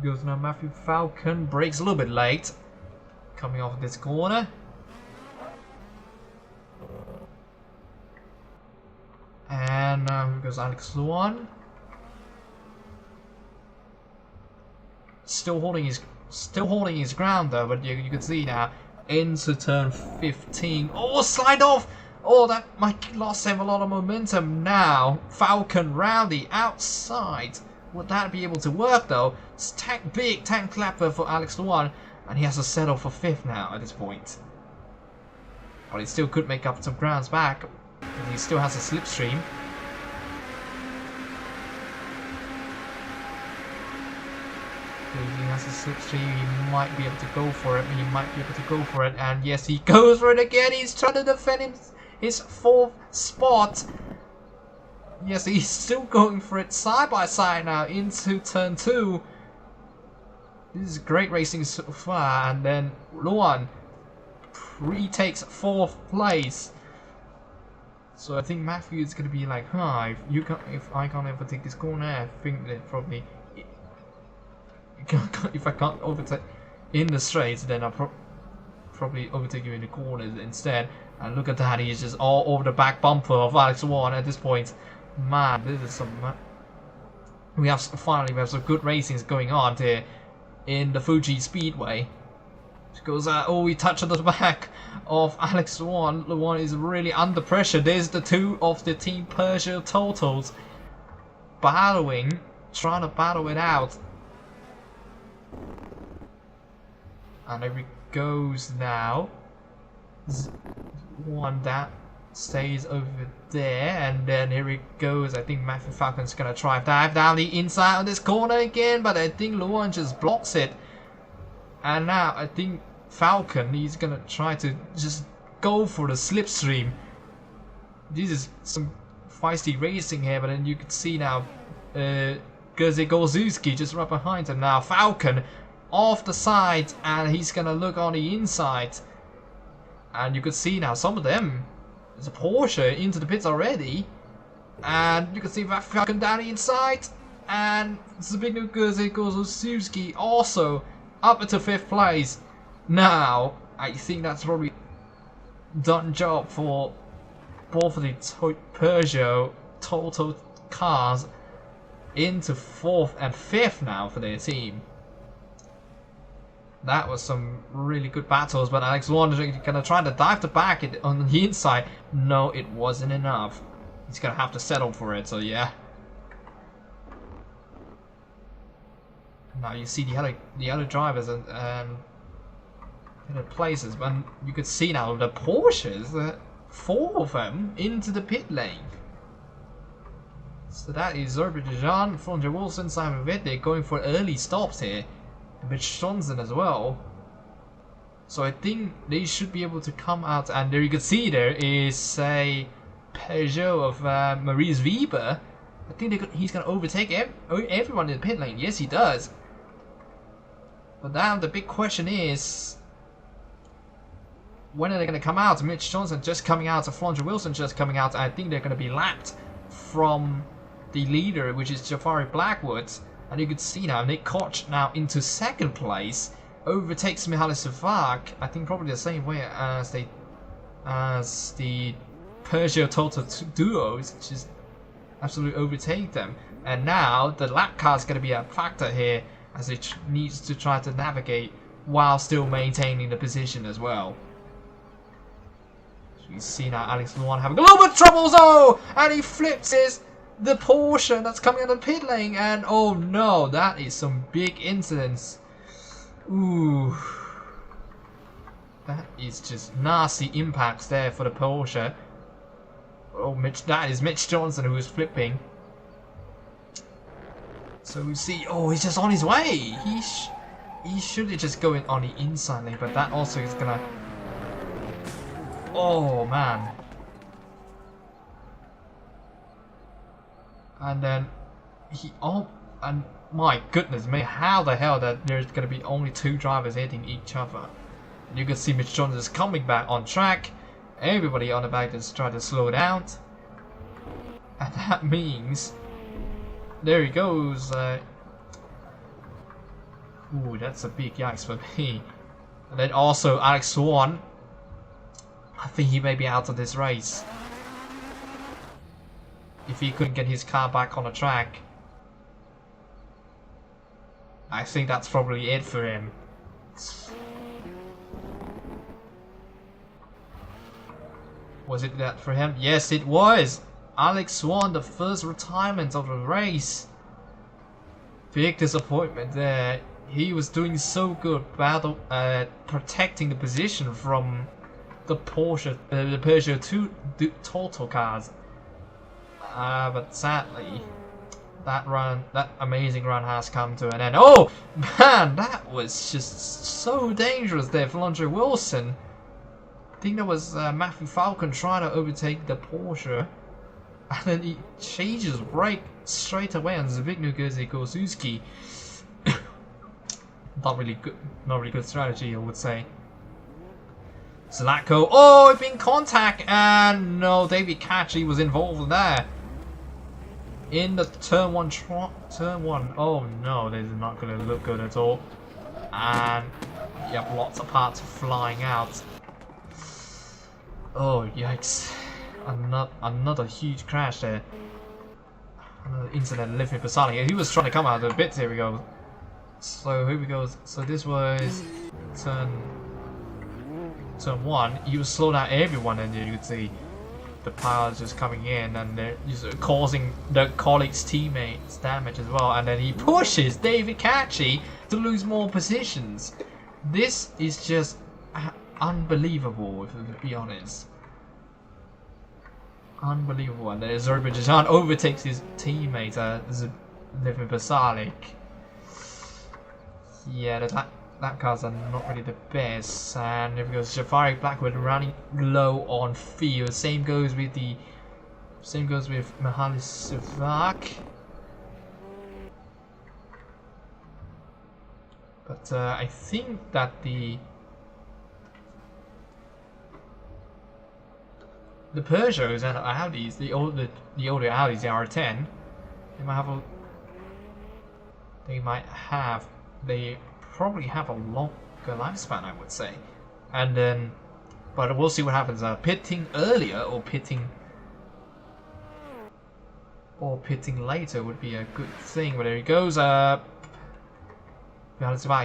Goes now Matthew Falcon, brakes a little bit late, coming off this corner. And now goes Alex Luan. Still holding his ground though, but you can see now into turn 15. Oh, slide off! Oh, that might lost him a lot of momentum now. Falcon round the outside. Would that be able to work though? It's big tank clapper for Alex Luan, and he has to settle for 5th now at this point. But he still could make up some grounds back, because he still has a slipstream. He has a slipstream, he might be able to go for it, and yes, he goes for it again. He's trying to defend his 4th spot. Yes, he's still going for it side by side now into turn 2. This is great racing so far, and then Luan retakes 4th place. So I think Matthew is gonna be like, huh, if I can't ever take this corner, I think that probably if I can't overtake in the straights, then I'll probably overtake you in the corners instead. And look at that, he's just all over the back bumper of Alex Swan at this point. Man, this is some. We have some good racings going on here in the Fuji Speedway. Because oh, we touch on the back of Alex Swan. Luan is really under pressure. There's the 2 of the Team Peugeot Totals battling, trying to battle it out. And there he goes now. One that stays over there, and then here it goes. I think Matthew Falcon's gonna try to dive down the inside of this corner again, but I think Luan just blocks it. And now I think Falcon, he's gonna try to just go for the slipstream. This is some feisty racing here, but then you can see now Gorzuski just right behind him. Now Falcon off the side, and he's gonna look on the inside. And you can see now some of them, there's a Porsche into the pits already, and you can see that Falcon down the inside, and Zbigniew Gorzuski also up into 5th place. Now I think that's probably done job for both of the Peugeot Total cars into 4th and 5th now for their team. That was some really good battles, but Alex Swan is gonna try to dive the back on the inside. No, it wasn't enough. He's gonna have to settle for it, so yeah. Now you see the other drivers and in the places, but you could see now the Porsches, 4 of them into the pit lane. So that is Azerbaijan, Frontje Wilson, Simon Vettel going for early stops here. Mitch Johnson as well. So I think they should be able to come out, and there you can see there is a Peugeot of Maurice Weber. I think he's going to overtake everyone in the pit lane. Yes, he does. But now the big question is, when are they going to come out? Mitch Johnson just coming out, Frontje Wilson just coming out. I think they're going to be lapped from the leader, which is Jafari Blackwood. And you can see now Nick Koch now into 2nd place, overtakes Mihaly Savak. I think probably the same way as the Peugeot Total duos, just absolutely overtake them. And now the lap car is going to be a factor here, as it needs to try to navigate while still maintaining the position as well. So you see now Alex Luan having a little bit of trouble, and he flips the Porsche that's coming out of the pit lane, and oh no, that is some big incidents. Ooh, that is just nasty impacts there for the Porsche. Oh, that is Mitch Johnson who is flipping. So we see, oh, he's just on his way. He should have just going on the inside lane, but that also is gonna. Oh man. And then and my goodness me, how the hell that there's gonna be only 2 drivers hitting each other. And you can see Mitch Johnson is coming back on track. Everybody on the back is trying to slow down. And that means there he goes. Ooh, that's a big yikes for me. And then also Alex Swan. I think he may be out of this race if he couldn't get his car back on the track. I think that's probably it for him. Was it that for him? Yes, it was. Alex Swan, the first retirement of the race. Big disappointment there. He was doing so good protecting the position from the Porsche, the Peugeot 2 Total cars. But sadly, that amazing run has come to an end. Oh man, that was just so dangerous there for Frontje Wilson. I think that was Matthew Falcon trying to overtake the Porsche, and then he changes brake straight away on Zbigniew Gorzuski. not really good strategy, I would say. Zlatko, oh, been contact, and no, David Catchy was involved there. In the turn one, oh no, this is not going to look good at all. And you have lots of parts flying out. Oh, yikes. Another huge crash there. Another incident living beside him. He was trying to come out of the bits, here we go. So here we go. So this was turn one. He was slowing down everyone, and you could see the power just coming in, and they're just causing the colleagues' teammates damage as well. And then he pushes David Catchy to lose more positions. This is just unbelievable, to be honest. Unbelievable. And then Azerbaijan overtakes his teammate, Living Basalik. Yeah, that cars are not really the best. And here we go, Jafari Blackwood running low on field. Same goes with Mihaly Sivak. But I think that the Peugeots and Audis, the older Audis, the R10, they probably have a longer lifespan, I would say. And then, but we'll see what happens. Pitting earlier or pitting later would be a good thing. But there he goes.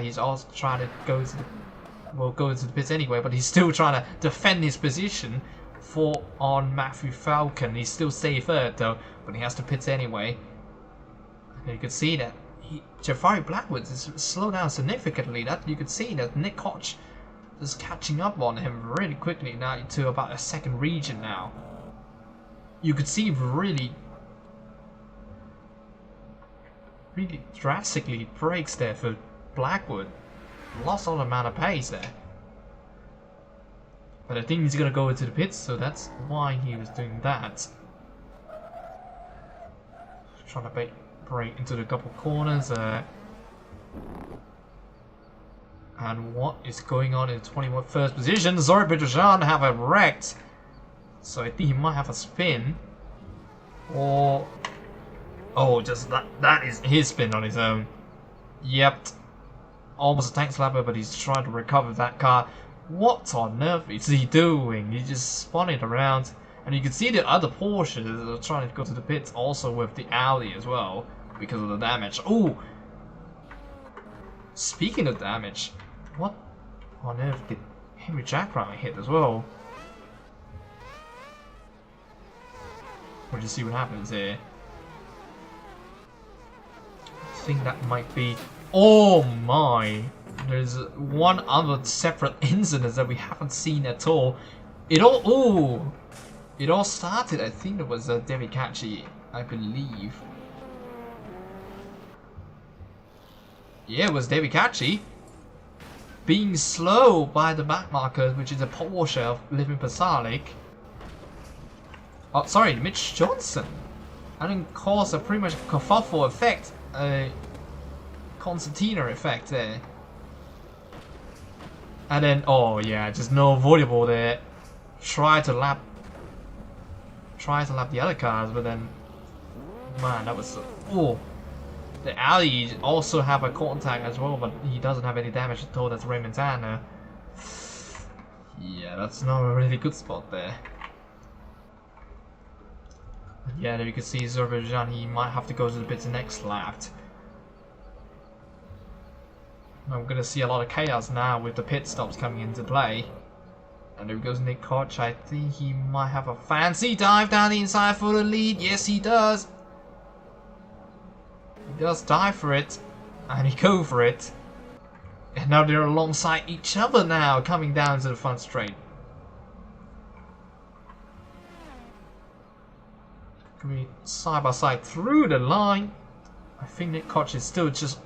He's also trying to go to the pits anyway, but he's still trying to defend his position on Matthew Falcon. He's still safe third though, but he has to pit anyway. And you can see that Jafari Blackwood is slowed down significantly. That you could see that Nick Koch is catching up on him really quickly now to about a second region now. You could see really drastically breaks there for Blackwood. Lost all amount of pace there. But I think he's gonna go into the pits, so that's why he was doing that. Trying to break into the couple corners. And what is going on in 21st position? Azerbaijan have a wrecked, so I think he might have a spin. Or oh, just that is his spin on his own. Yep. Almost a tank slapper, but he's trying to recover that car. What on earth is he doing? He's just spinning around. And you can see the other Porsches are trying to go to the pits also with the Audi as well, because of the damage. Oh! Speaking of damage, what on earth did Henry Jackrime hit as well? We'll just see what happens here. I think that might be... Oh my! There's one other separate incident that we haven't seen at all. It all started, I think it was David Catchy, I believe. Yeah, it was David Catchy being slow by the back marker, which is a Porsche of Living Pasalik. Oh, sorry, Mitch Johnson. And then caused a pretty much kerfuffle effect, a concertina effect there. And then, oh yeah, just no avoidable there. Try to lap the other cars, but then, man, that was, oh. The Audi also have a contact as well, but he doesn't have any damage at all. That's Raymond Tanner. Yeah, that's not a really good spot there. Yeah, there you can see Azerbaijan, he might have to go to the pits next lap. I'm gonna see a lot of chaos now with the pit stops coming into play. And there goes Nick Koch. I think he might have a fancy dive down the inside for the lead. Yes, he does. He does dive for it. And he go for it. And now they're alongside each other now, coming down to the front straight. Coming side by side through the line. I think Nick Koch is still just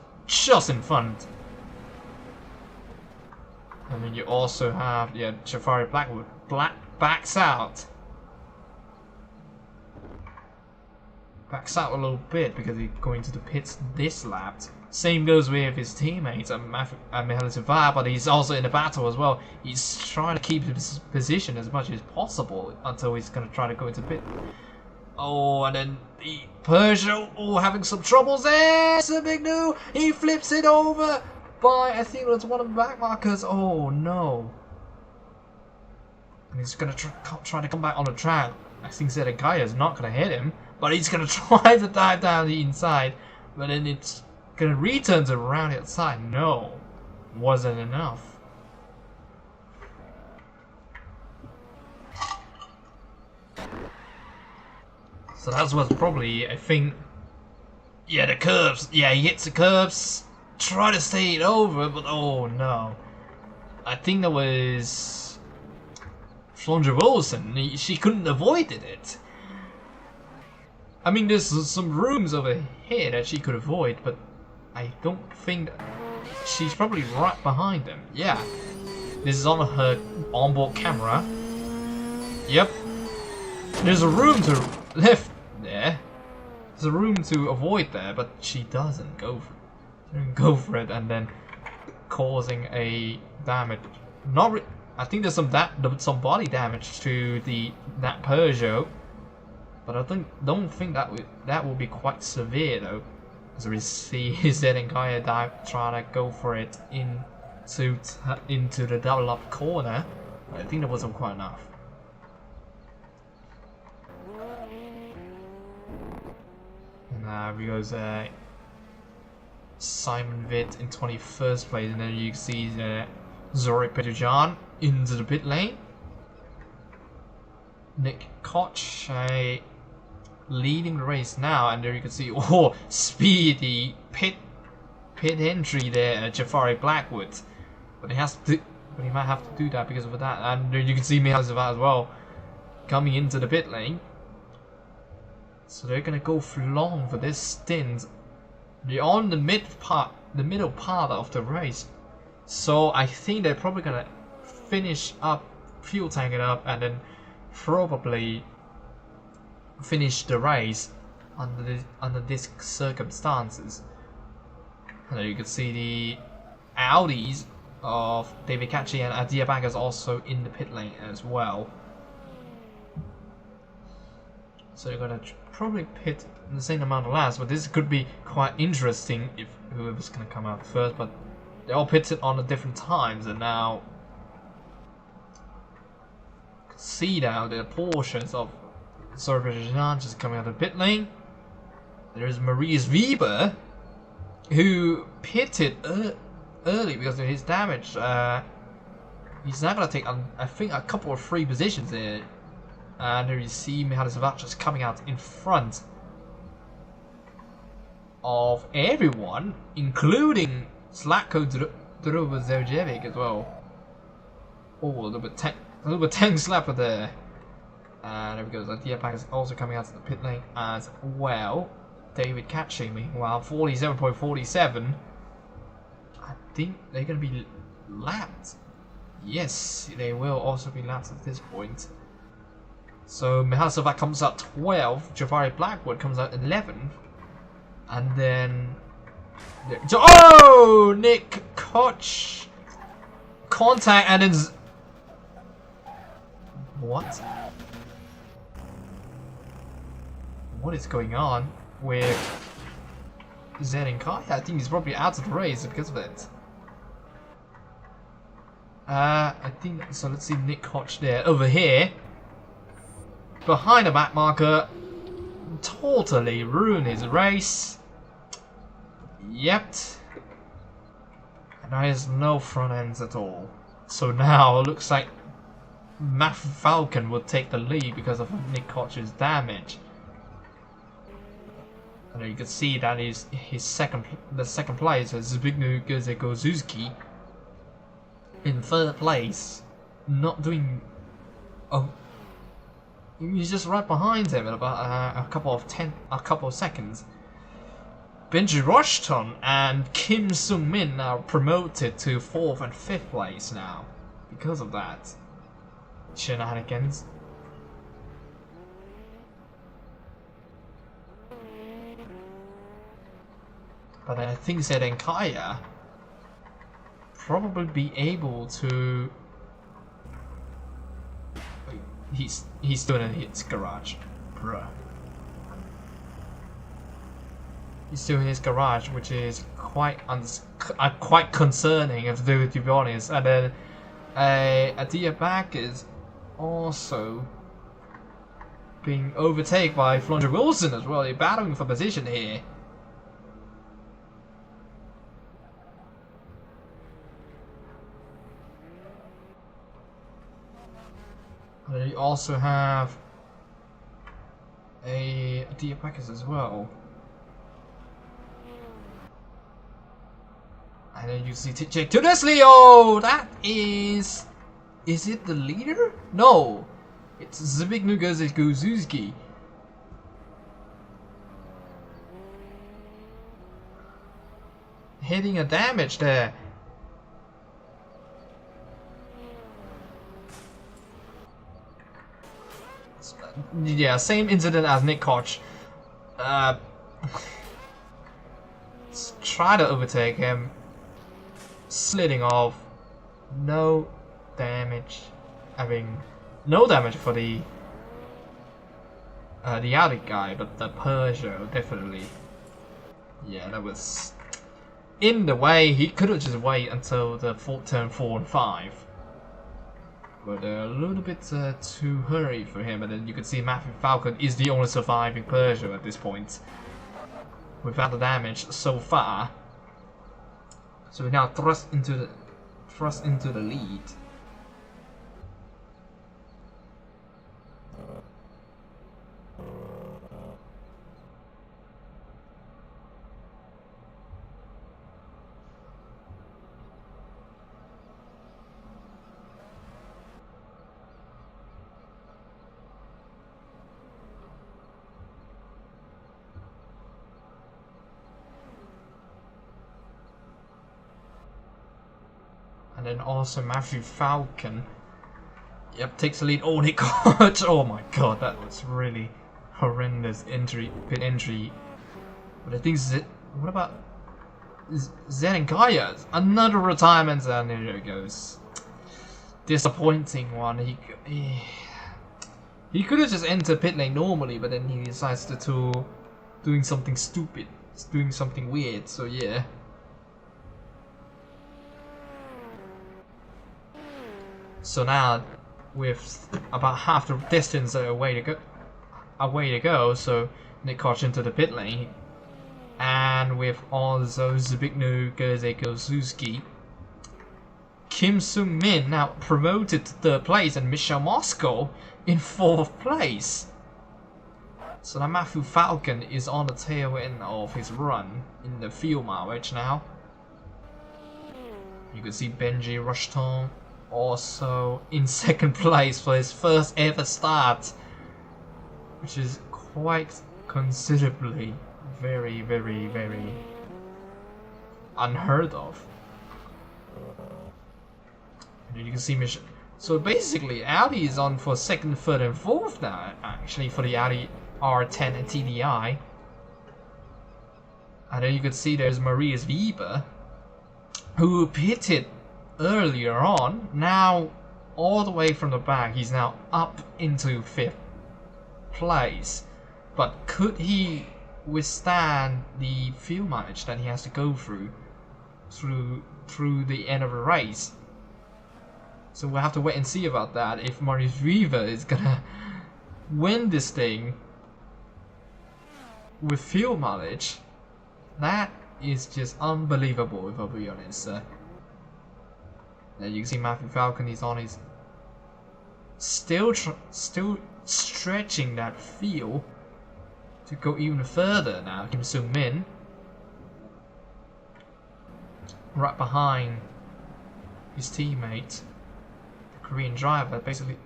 in front. And then you also have, yeah, Jafari Blackwood backs out. Backs out a little bit because he's going to the pits this lap. Same goes with his teammates and Mihaly, but he's also in the battle as well. He's trying to keep his position as much as possible until he's going to try to go into pit. Oh, and then the Peugeot, having some troubles there. Sabignu, he flips it over by, I think it was one of the back markers. Oh no. And he's going to try to come back on the track. I think Zedekiah is not going to hit him, but he's going to try to dive down the inside. But then it's going to return to around the outside. No, wasn't enough. So that was probably, I think, yeah, the curbs. Yeah, he hits the curbs. Try to stay it over, but oh no. I think that was Flondra Wilson. She couldn't avoid it. I mean, there's some rooms over here that she could avoid, but I don't think that she's probably right behind them. Yeah, this is on her onboard camera. Yep, there's a room to left there. There's a room to avoid there, but she doesn't go for it, and then causing a damage. I think there's some body damage to that Peugeot. But I don't think that will be quite severe though, as we see Zedekiah trying to go for it into the double up corner. But I think that wasn't quite enough. And now we goes Simon Witt in 21st place, and then you can see Zorik Petrujan into the pit lane. Nick Koch leading the race now, and there you can see, oh, speedy pit entry there, Jafari Blackwood, but he might have to do that because of that. And there you can see Mihaly as well coming into the pit lane. So they're gonna go long for this stint. They're on the middle part of the race, so I think they're probably gonna finish up, fuel tank it up, and then probably finish the race under these circumstances. And you can see the Audis of David Catchy and Adia Baggers also in the pit lane as well. So you're gonna probably pit the same amount of laps, but this could be quite interesting if whoever's gonna come out first. But they all pitted on at different times, and now see now the portions of Sorbejan just coming out of the pit lane. There's Maurice Weber, who pitted early because of his damage. He's now going to take, I think, a couple of free positions there. And there you see Mihaly just coming out in front of everyone, including Zlatko Drobozevjevic as well. Oh, a little bit tank slapper there. And there we go. Diapak is also coming out of the pit lane as well. David catching me. Wow, 47.47. I think they're going to be lapped. Yes, they will also be lapped at this point. So Mihaly comes out 12. Jafari Blackwood comes out 11th. And then... oh! Nick Koch. Contact and then... what? What is going on with Zedekiah? I think he's probably out of the race because of it. I think so. Let's see Nick Koch there. Over here, behind the back marker, totally ruined his race. Yep. And there is no front ends at all. So now it looks like Matt Falcon will take the lead because of Nick Koch's damage. And you can see that is the second place is Zbigniew Gozuski in third place, not doing. Oh, he's just right behind him in about a couple of seconds. Benji Rushton and Kim Sung Min are promoted to 4th and 5th place now because of that shenanigans. But I think Zedenkaya probably be able to. He's still in his garage, bruh. He's still in his garage, which is quite concerning, to be honest. And then Adia back is also being overtaken by Flondra Wilson as well. They're battling for position here. And then you also have Adia Packers as well. And then you see Jake to this Leo! That is it the leader? No! It's Zbigniew Guzewski. Hitting a damage there. Yeah, same incident as Nick Koch. Try to overtake him. Sliding off. No damage. I mean, no damage for the other guy, but the Peugeot definitely. Yeah, that was in the way. He could have just waited until the turn 4 and 5. But a little bit too hurry for him, and then you can see Matthew Falcon is the only surviving Peugeot at this point, without the damage so far. So we now thrust into the lead. And then also Matthew Falcon, yep, takes the lead. Oh, Nick Koch! Oh my god, that was really horrendous pit injury. But I think what about Zedenkaya? Another retirement, and there it goes. Disappointing one. He could have just entered pit lane normally, but then he decides to doing something stupid, doing something weird. So yeah. So now, with about half the distance away to go, so Nick Koch into the pit lane, and with also Zbigniew Guzewski, Kim Sung Min now promoted to 3rd place, and Michelle Moscow in 4th place. So now Matthew Falcon is on the tail end of his run in the field mileage now. You can see Benji Rushton also in 2nd place for his first ever start, which is quite considerably very unheard of. And you can see so basically Audi is on for 2nd, 3rd and 4th now, actually, for the Audi R10 and TDI. And then you can see there's Marius Weber, who pitted earlier on, now all the way from the back. He's now up into 5th place, but could he withstand the field mileage that he has to go through the end of the race? So we'll have to wait and see about that, if Marius Weber is gonna win this thing with field mileage. That is just unbelievable, if I'll be honest. You can see Matthew Falcon is on his still stretching that field to go even further now. Kim Sung Min right behind his teammate, the Korean driver, basically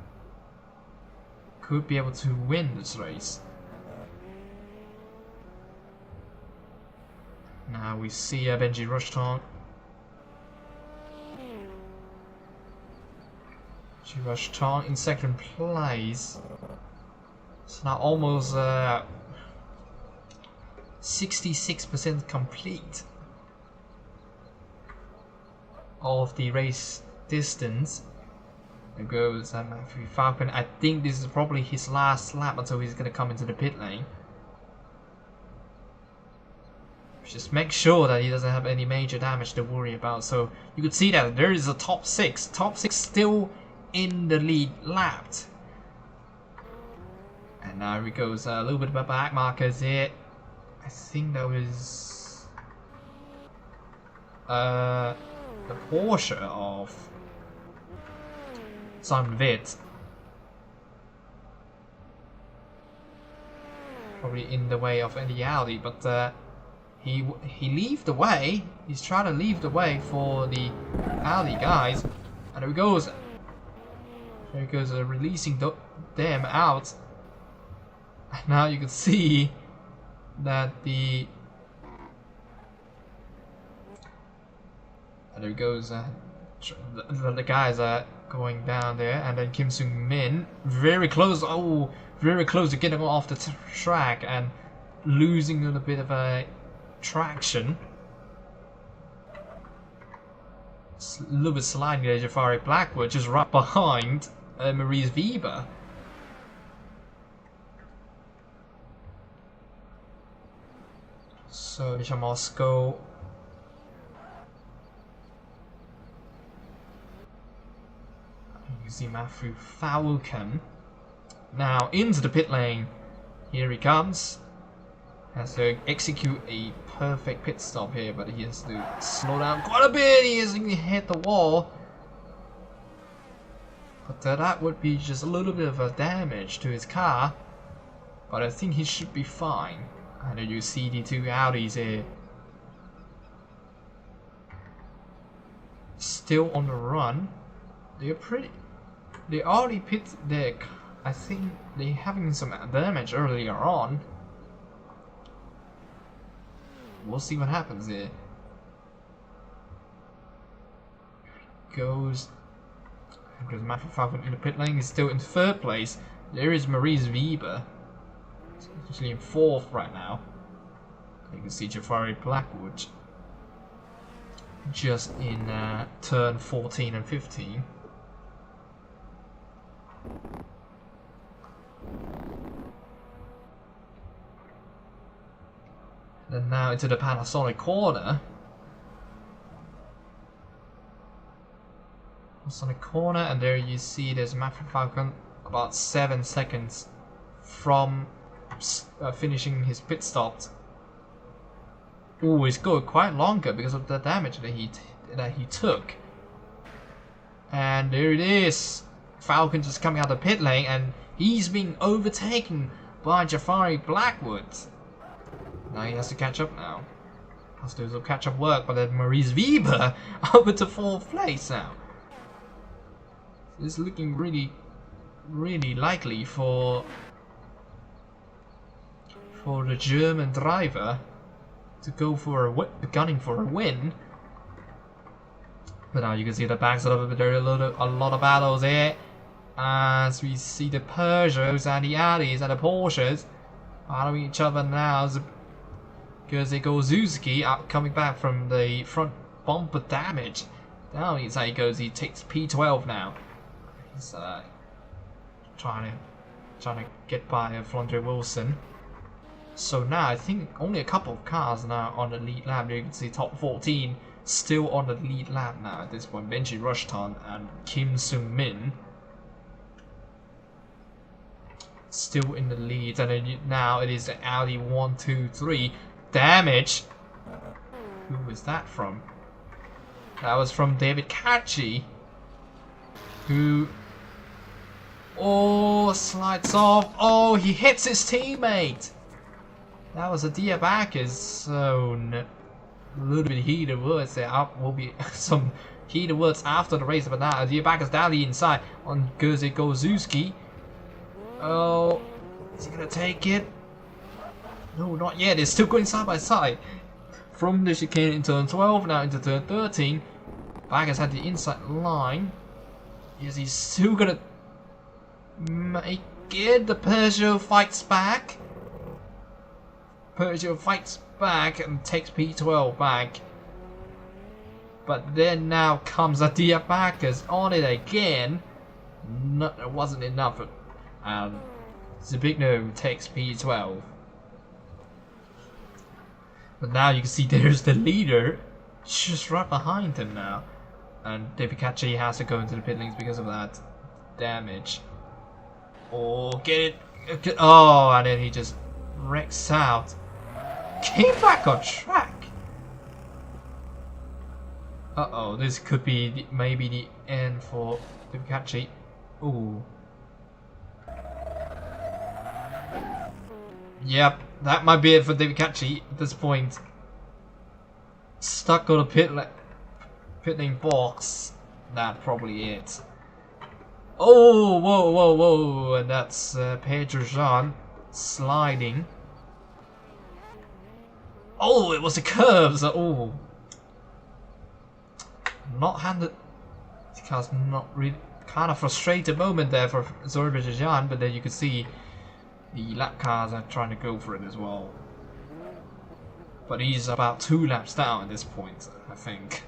could be able to win this race. Now we see Benji Rushton. Rushton in 2nd place. So now almost 66% complete of the race distance. There goes Matthew Falcon. I think this is probably his last lap until he's going to come into the pit lane. Just make sure that he doesn't have any major damage to worry about. So you could see that there is a top 6. Top 6 still in the lead lapped. And now he goes a little bit of a back markers here. I think that was the Porsche of Simon Vitt. Probably in the way of any Audi, but he leave the way. He's trying to leave the way for the Audi guys. And there he goes. There he goes, releasing them out. And now you can see that the... And there he goes. The guys are going down there. And then Kim Sung Min, very close. Oh, very close to getting off the track and losing a little bit of a traction. A little bit sliding there, Jafari Blackwood just right behind Maurice Weber. So Misha Moscow. You see Matthew Falcon now into the pit lane. Here he comes. Has to execute a perfect pit stop here, but he has to slow down quite a bit. He hasn't hit the wall. But that would be just a little bit of a damage to his car. But I think he should be fine. And then you see the two Audis here. Still on the run. They're pretty... They already pit their... I think they're having some damage earlier on. We'll see what happens here. Goes Matthew Falcon in the pit lane. He's still in 3rd place. There is Maurice Weber. He's actually in 4th right now. You can see Jafari Blackwood just in turn 14 and 15. And now into the Panasonic corner. Panasonic corner, and there you see there's Matthew Falcon about 7 seconds from finishing his pit stop. Oh, it's going quite longer because of the damage that he took. And there it is. Falcon just coming out of the pit lane, and he's being overtaken by Jafari Blackwood. Now he has to catch up now. Has to do some catch up work, but then Maurice Weber over to 4th place now. It's looking really, really likely for the German driver to go for gunning for a win. But now you can see the backs of it. There are a lot of battles here, as we see the Peugeots and the Audis and the Porsches battling each other now. Because they go Zuzuki coming back from the front bumper damage. Now he's how he goes. He takes P12 now. He's trying to get by Flandre Wilson. So now I think only a couple of cars now on the lead lap. You can see top 14 still on the lead lap now at this point. Benji Rushton and Kim Sung Min still in the lead, and then now it is the Audi 1, 2, 3. Damage. Who was that from? That was from David Kachi, who slides off. Oh, he hits his teammate. That was a Diabakis. So a little bit heated words there. Will be some heated words after the race, but now Diabakis down the inside on Gerze Gozuski. Oh, is he gonna take it? No, not yet. It's still going side by side. From the chicane in turn 12, now into turn 13. Baggers had the inside line. Is he still gonna make it? The Peugeot fights back. Peugeot fights back and takes P12 back. But then now comes a Diabacus on it again. It wasn't enough. Zbigniew takes P12. But now you can see there's the leader just right behind him now. And Devikachi has to go into the pit lanes because of that damage. Oh, get it. Oh, and then he just wrecks out. Came back on track. Uh-oh, this could be maybe the end for Devikachi. Ooh. Yep, that might be it for Devikachi at this point. Stuck on a pit lane box. That's probably it. Oh, whoa, whoa, whoa, and that's Pedro Jean sliding. Oh, it was the curves. Oh, not handed. Because not really. Kind of frustrated moment there for Azerbaijan, but then you can see the lap cars are trying to go for it as well. But he's about 2 laps down at this point, I think.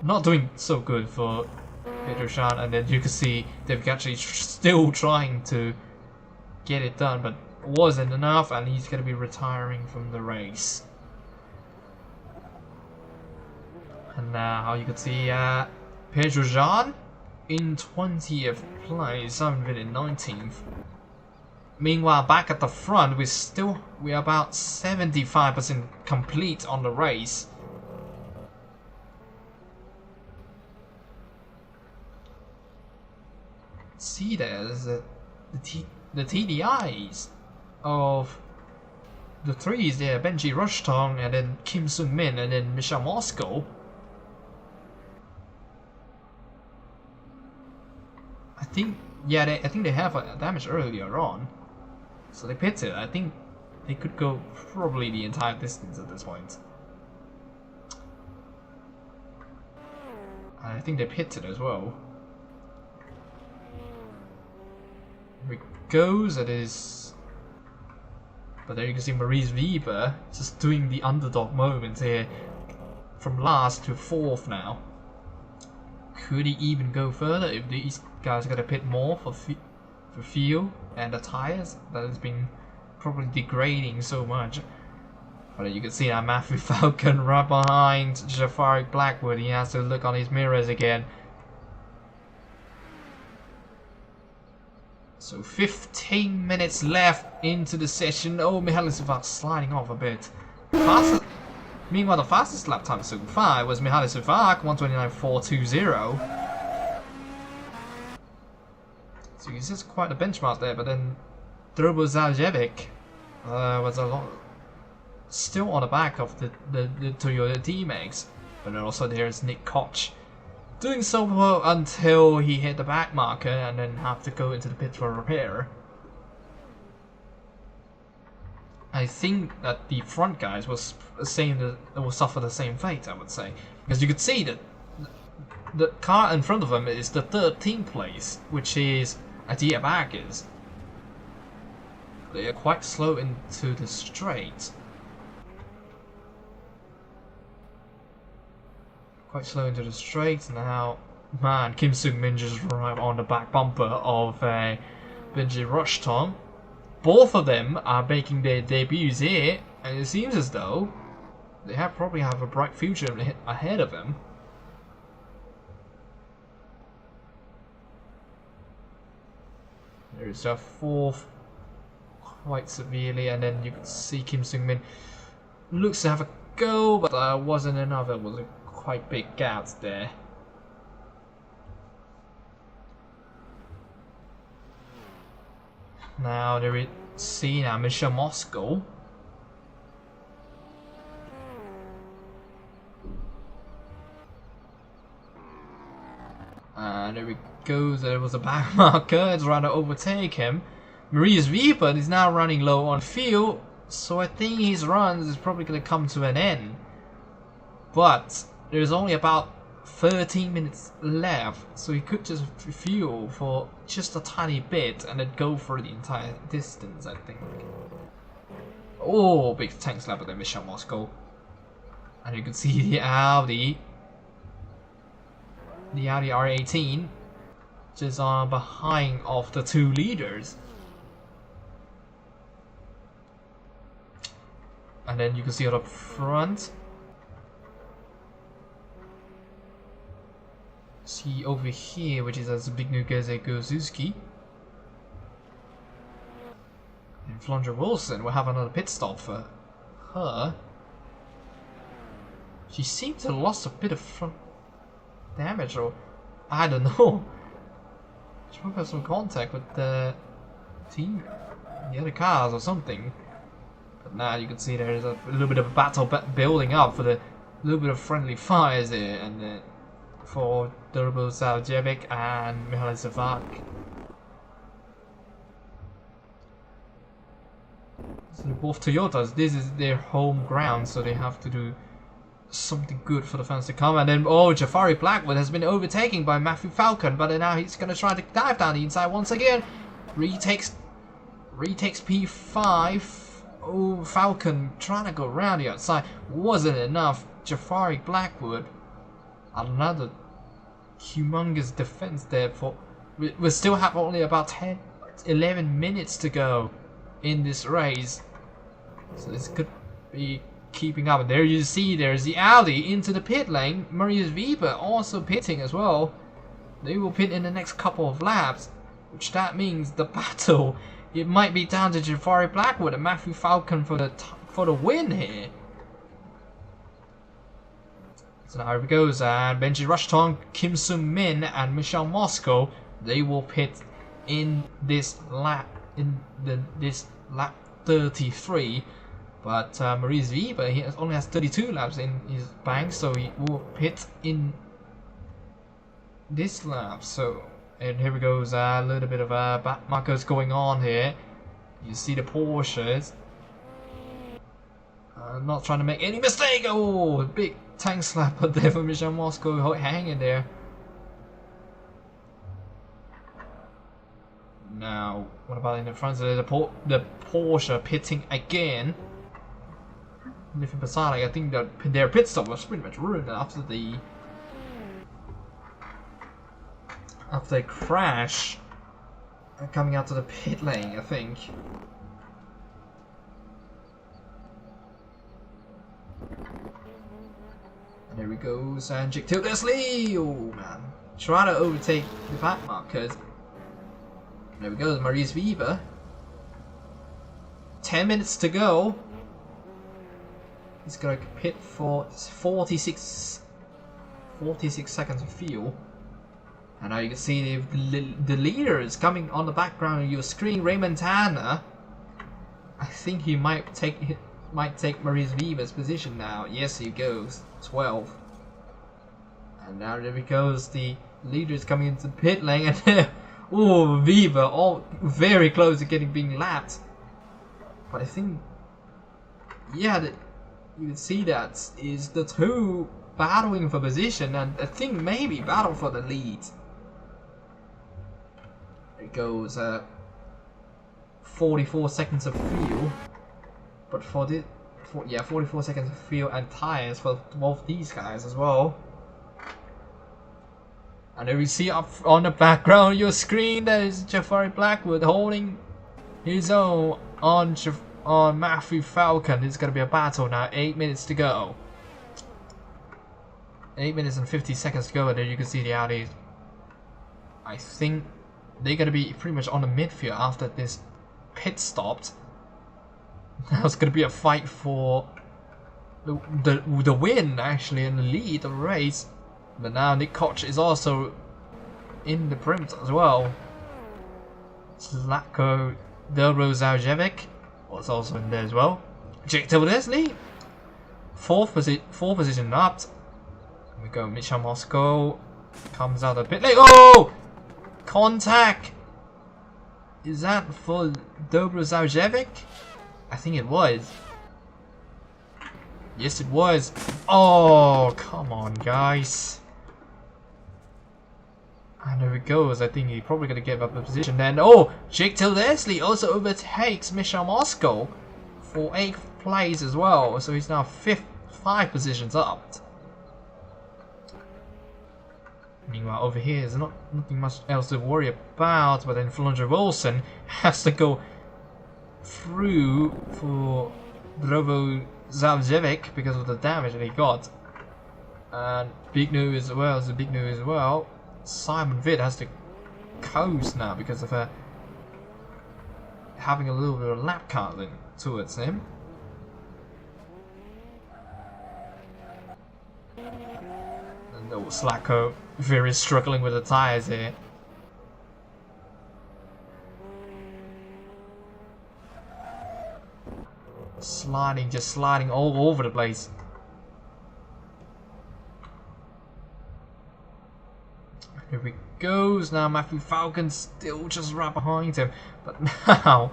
Not doing so good for Pedroshan, and then you can see Devikachi still trying to get it done, but wasn't enough, and he's going to be retiring from the race. And now you can see Pedroshan in 20th place, Simon Vitt in 19th. Meanwhile, back at the front, we're about 75% complete on the race. See, there's the TDIs of the threes there: Benji Rushton, and then Kim Sung Min, and then Michelle Moscow. I think they have a damage earlier on, so they pitted. I think they could go probably the entire distance at this point. And I think they pitted as well. Here it goes. It is, but there you can see Maurice Weber just doing the underdog moment here, from last to 4th now. Could he even go further if these guys got to pit more for fuel and the tires that has been probably degrading so much? But you can see that Matthew Falcon right behind Jafari Blackwood. He has to look on his mirrors again. So 15 minutes left into the session. Oh, Mihaly Suvak sliding off a bit. Meanwhile, the fastest lap time so far was Mihaly Suvak, 1:29.420. So he's just quite a benchmark there, but then Drobo Zaljevic was a lot still on the back of the Toyota D-Max. But then also there's Nick Koch doing so well until he hit the back marker and then have to go into the pit for repair. I think that the front guys was saying that it will suffer the same fate, I would say. Because you could see that the car in front of them is the 13th place, which is a Diabacus. They are quite slow into the straight. Quite slow into the straight now. Man, Kim Sung Min just right on the back bumper of Benji Rushton. Both of them are making their debuts here, and it seems as though they probably have a bright future ahead of them. There's a 4th quite severely, and then you can see Kim Sung Min looks to have a go, but wasn't enough. It was a quite big gap there. Now there is Cena, Michelle Moscow. And there we go, there was a back marker, it's trying to overtake him. Maurice Weber is now running low on fuel, so I think his runs is probably going to come to an end. But there's only about 13 minutes left, so he could just fuel for just a tiny bit and then go for the entire distance, I think. Oh, big tank slapper there, Michelle Moscow. And you can see the Audi R18 just behind of the two leaders. And then you can see it up front. See over here, which is a Zbigniew Gozuski. And Flondra Wilson will have another pit stop for her. She seems to have lost a bit of front damage, or I don't know. She might have some contact with the team, the other cars or something. But now you can see there is a little bit of a battle building up for the little bit of friendly fires here, and for Durbo Zaljevic and Mihaly Zavak. So both Toyotas, this is their home ground, so they have to do something good for the fans to come. And then, oh, Jafari Blackwood has been overtaken by Matthew Falcon, but now he's going to try to dive down the inside once again. Retakes P5. Oh, Falcon trying to go around the outside. Wasn't enough. Jafari Blackwood. Another humongous defense there. We still have only about 11 minutes to go in this race. So this could be keeping up. And there you see there's the Audi into the pit lane. Marius Weber also pitting as well. They will pit in the next couple of laps, which that means the battle, it might be down to Jafari Blackwood and Matthew Falcon for the win here. So now here it goes, and Benji Rushton, Kim Sung Min, and Michelle Moscow, they will pit in this lap, this lap 33. But Maurice Weber, he only has 32 laps in his bank, so he will pit in this lap. So, and here we goes, a little bit of back markers going on here. You see the Porsches. Not trying to make any mistake. Oh, big tank slapper there for Michelle Moscow hanging there. Now, what about in the front? So the Porsche pitting again. Different beside, I think that their pit stop was pretty much ruined after the crash coming out to the pit lane, I think. And there we go, Sanjik Tildesley. Oh man, try to overtake the back markers. There we go, Maurice Weber. 10 minutes to go. He's gonna pit for 46 seconds of fuel. And now you can see the leader is coming on the background of your screen, Raymond Tanner. I think he might take Maurice Weber's position now. Yes, he goes 12. And now there he goes. The leader is coming into the pit lane, and oh, Weber, all very close to being lapped. But I think, yeah, you can see that is the two battling for position, and I think maybe battle for the lead. It goes 44 seconds of fuel, but 44 seconds of fuel and tires for both these guys as well. And there we see up on the background of your screen, there is Jafari Blackwood holding his own on Matthew Falcon. It's gonna be a battle now. 8 minutes to go. 8 minutes and 50 seconds to go, and then you can see the Audi. I think they're gonna be pretty much on the midfield after this pit stopped. Now it's gonna be a fight for the win, actually, and the lead of the race. But now Nick Koch is also in the perimeter as well. Zlatko Delro Zaljevic was also in there as well. Jake Tildesley, fourth position up. We go Michelle Moscow comes out a bit late. Oh! Contact! Is that for Dobro Zaljevic? I think it was. Yes, it was. Oh, come on, guys. And there it goes. I think he's probably going to give up the position then. Oh, Jake Tildesley also overtakes Michelle Moscow for 8th place as well. So he's now 5 positions up. Meanwhile, over here there's nothing much else to worry about, but then Flandre Wilson has to go through for Drovo Zavjevic because of the damage that he got. And big news as well, Simon Vitt has to coast now because of her having a little bit of lap counting towards him. And the Slacko very struggling with the tyres here. Just sliding all over the place. Here he goes now. Matthew Falcon still just right behind him, but now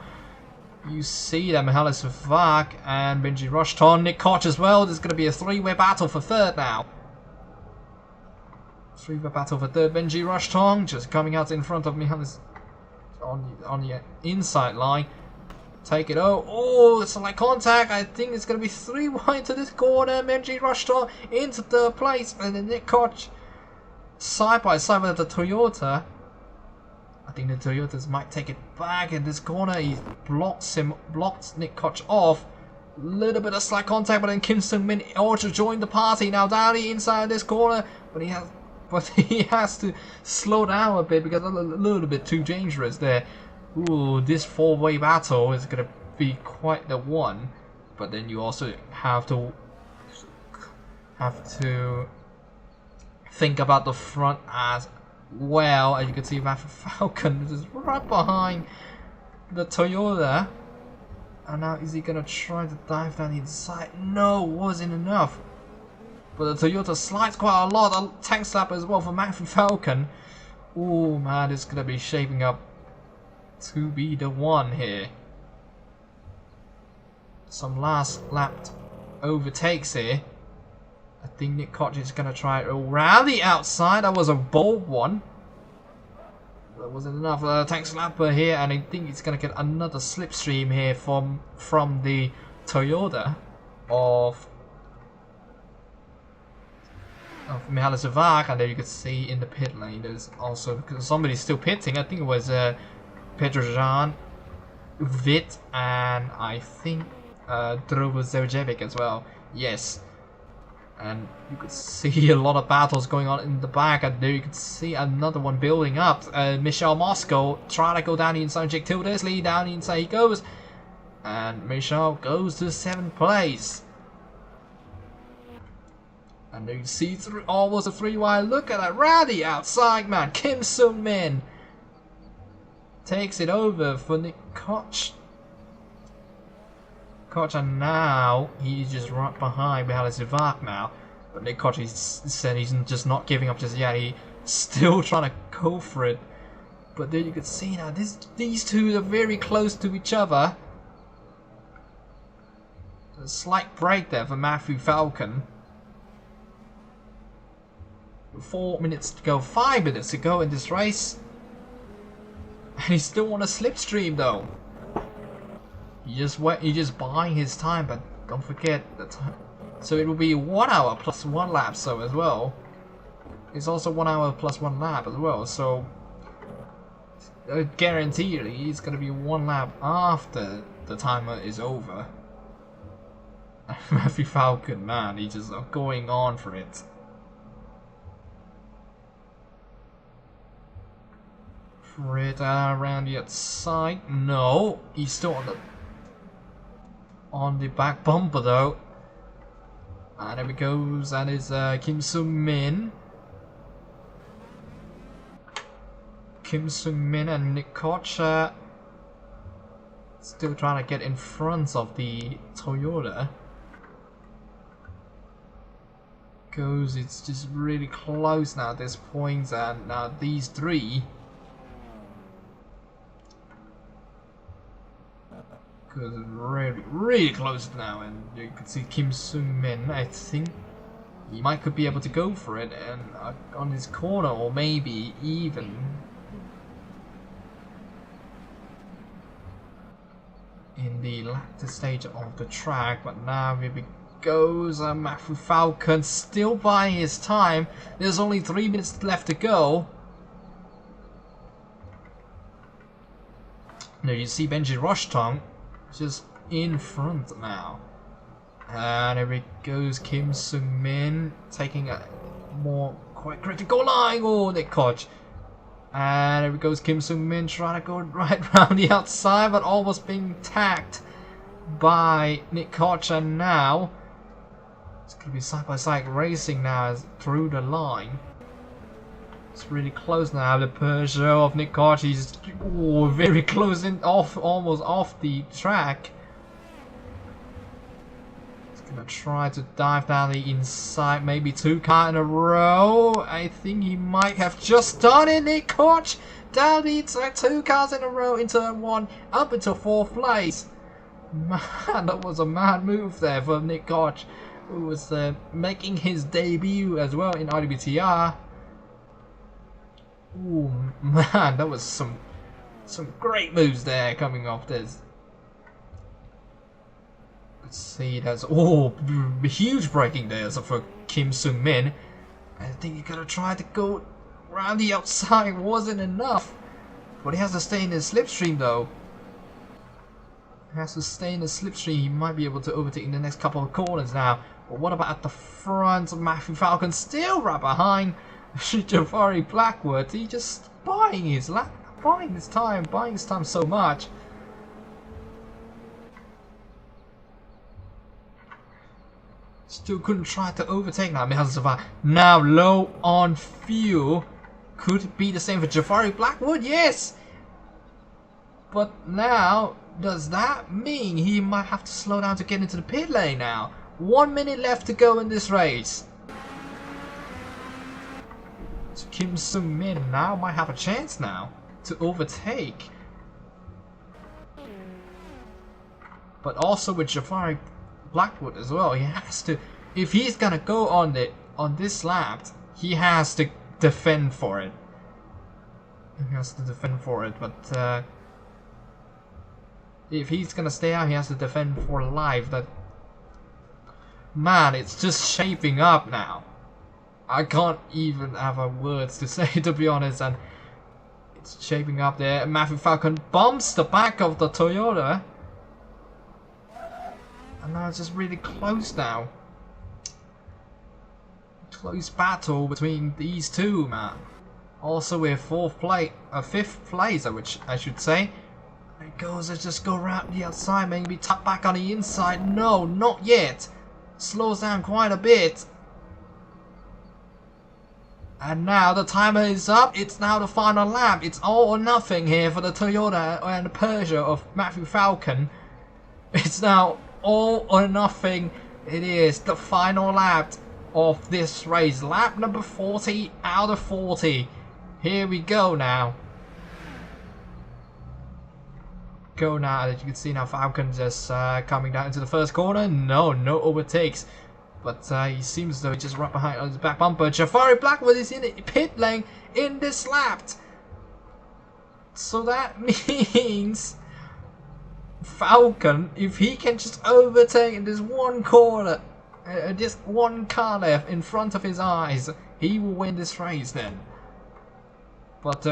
you see that Mihalis Vak and Benji Rushton, Nick Koch as well. There's going to be a 3-way battle for third now. 3-way battle for third. Benji Rushton just coming out in front of Mihalis on the inside line. Take it. Oh, it's like contact. I think it's going to be 3 wide to this corner. Benji Rushton into third place, and then Nick Koch side by side with the Toyota. I think the Toyotas might take it back in this corner. He blocks Nick Koch off. Little bit of slight contact, but then Kim Sung-min also joined the party now down the inside this corner, but he has to slow down a bit because a little bit too dangerous there. Ooh, this 4-way battle is gonna be quite the one, but then you also have to think about the front as well. As you can see, Matthew Falcon is right behind the Toyota, and now is he gonna try to dive down the inside? No, wasn't enough. But the Toyota slides quite a lot. A tank slap as well for Matthew Falcon. Oh man, it's gonna be shaping up to be the one here. Some last lap overtakes here. I think Nick Koch is going to try around the outside. That was a bold one. That wasn't enough. Tank slapper here, and I think he's going to get another slipstream here from the Toyota of Mihalis Vak. And there you can see in the pit lane there's also, because somebody's still pitting. I think it was Petrojan, Vitt, and I think Drovo Zavjevic as well. Yes. And you could see a lot of battles going on in the back, and there you can see another one building up. Michel Moscow trying to go down the inside. Jake Tildesley down the inside he goes, and Michel goes to 7th place. And there you see almost a 3-wide. Look at that rally outside, man. Kim Sung-min takes it over for Nick Koch. And now he's just right behind Mihalis Vak now. But Nick Koch said he's just not giving up just yet. He's still trying to go for it. But there you can see now, these two are very close to each other. A slight break there for Matthew Falcon. 4 minutes to go, 5 minutes to go in this race. And he still on a slipstream though. He's just buying his time, but don't forget the time. So it will be 1 hour plus 1 lap, so as well. It's also 1 hour plus 1 lap as well, so guaranteed it's gonna be 1 lap after the timer is over. Matthew Falcon, man, he's just going on for it. Around the outside. No, he's still on the back bumper though. And there he goes, and it's Kim Sung-min. Kim Sung-min and Nick Koch still trying to get in front of the Toyota. It's just really close now at this point, and now these three. Because it's really close now, and you can see Kim Sung-min. I think he could be able to go for it, and on his corner, or maybe even in the latter stage of the track. But now we'll be goes Matthew Falcon, still buying his time. There's only 3 minutes left to go. Now you see Benji Rushton just in front now. And here it goes, Kim Sung-min taking a more quite critical line. Oh, Nick Koch. And here it goes, Kim Sung-min trying to go right round the outside, but almost being tagged by Nick Koch. And now it's going to be side-by-side racing now through the line. It's really close now. The Peugeot of Nick Koch is very close in, almost off the track. Gonna try to dive down the inside, maybe 2 cars in a row. I think he might have just done it. Nick Koch down the inside, 2 cars in a row into turn 1, up into 4th place. Man, that was a mad move there for Nick Koch, who was making his debut as well in IWTR. Ooh, man, that was some great moves there coming off this. Let's see, there's huge braking there for Kim Sung-min. I think he could have tried to go around the outside, wasn't enough. But he has to stay in the slipstream though. He has to stay in the slipstream. He might be able to overtake in the next couple of corners now. But what about at the front? Matthew Falcon still right behind Jafari Blackwood. He just buying his time so much. Still couldn't try to overtake now. Now low on fuel. Could be the same for Jafari Blackwood, yes! But now, does that mean he might have to slow down to get into the pit lane now? 1 minute left to go in this race. So Kim Sung-min now might have a chance now to overtake. But also with Jafari Blackwood as well, he has to, if he's gonna go on this lap, he has to defend for it. But if he's gonna stay out, he has to defend for life. That, man, it's just shaping up now. I can't even have words to say, to be honest, and it's shaping up there. Matthew Falcon bumps the back of the Toyota. And now it's just really close now. Close battle between these two, man. Also we're 5th place, which I should say. It goes, let's just go around the outside, maybe tap back on the inside. No, not yet. Slows down quite a bit. And now the timer is up. It's now the final lap. It's all or nothing here for the Toyota and the Peugeot of Matthew Falcon. It's now all or nothing. It is the final lap of this race. Lap number 40 out of 40. Here we go now. As you can see now, Falcon just coming down into the first corner. No overtakes. But he seems though he's just right behind on his back bumper. Jafari Blackwood is in the pit lane in this lap. So that means Falcon, if he can just overtake in this one corner, just one car left in front of his eyes, he will win this race then. But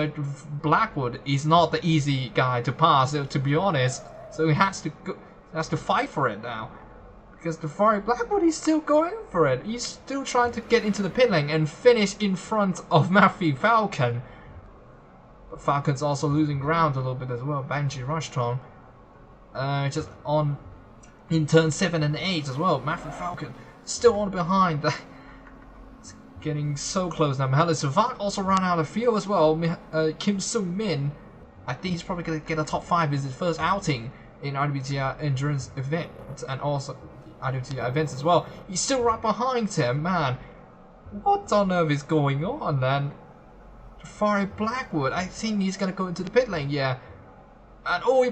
Blackwood is not the easy guy to pass, to be honest. So he has to fight for it now. Because the Jafari Blackwood is still going for it. He's still trying to get into the pit lane and finish in front of Matthew Falcon. But Falcon's also losing ground a little bit as well. Benji Rushton. Just on in turn 7 and 8 as well. Matthew Falcon still on behind. It's getting so close now. Mihaly Savak also ran out of fuel as well. Kim Sung-min, I think he's probably going to get a top 5 as his first outing in IWTR endurance event and also IWTR events as well. He's still right behind him, man. What on earth is going on, man? Jafari Blackwood, I think he's going to go into the pit lane, yeah. And he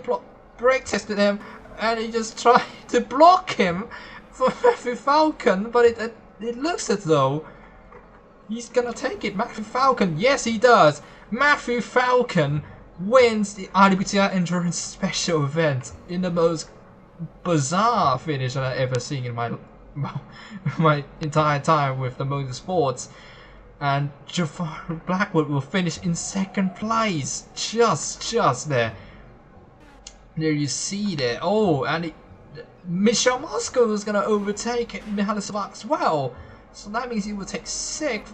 brake tested him, and he just tried to block him for Matthew Falcon, but it looks as though he's gonna take it. Matthew Falcon, yes he does. Matthew Falcon wins the IWTR Endurance Special Event in the most bizarre finish that I've ever seen in my my entire time with the motorsports. And Jafar Blackwood will finish in second place, just there. There you see there. Oh, and Michelle Moscow is gonna overtake Mihaly Savak as well. So that means he will take 6th.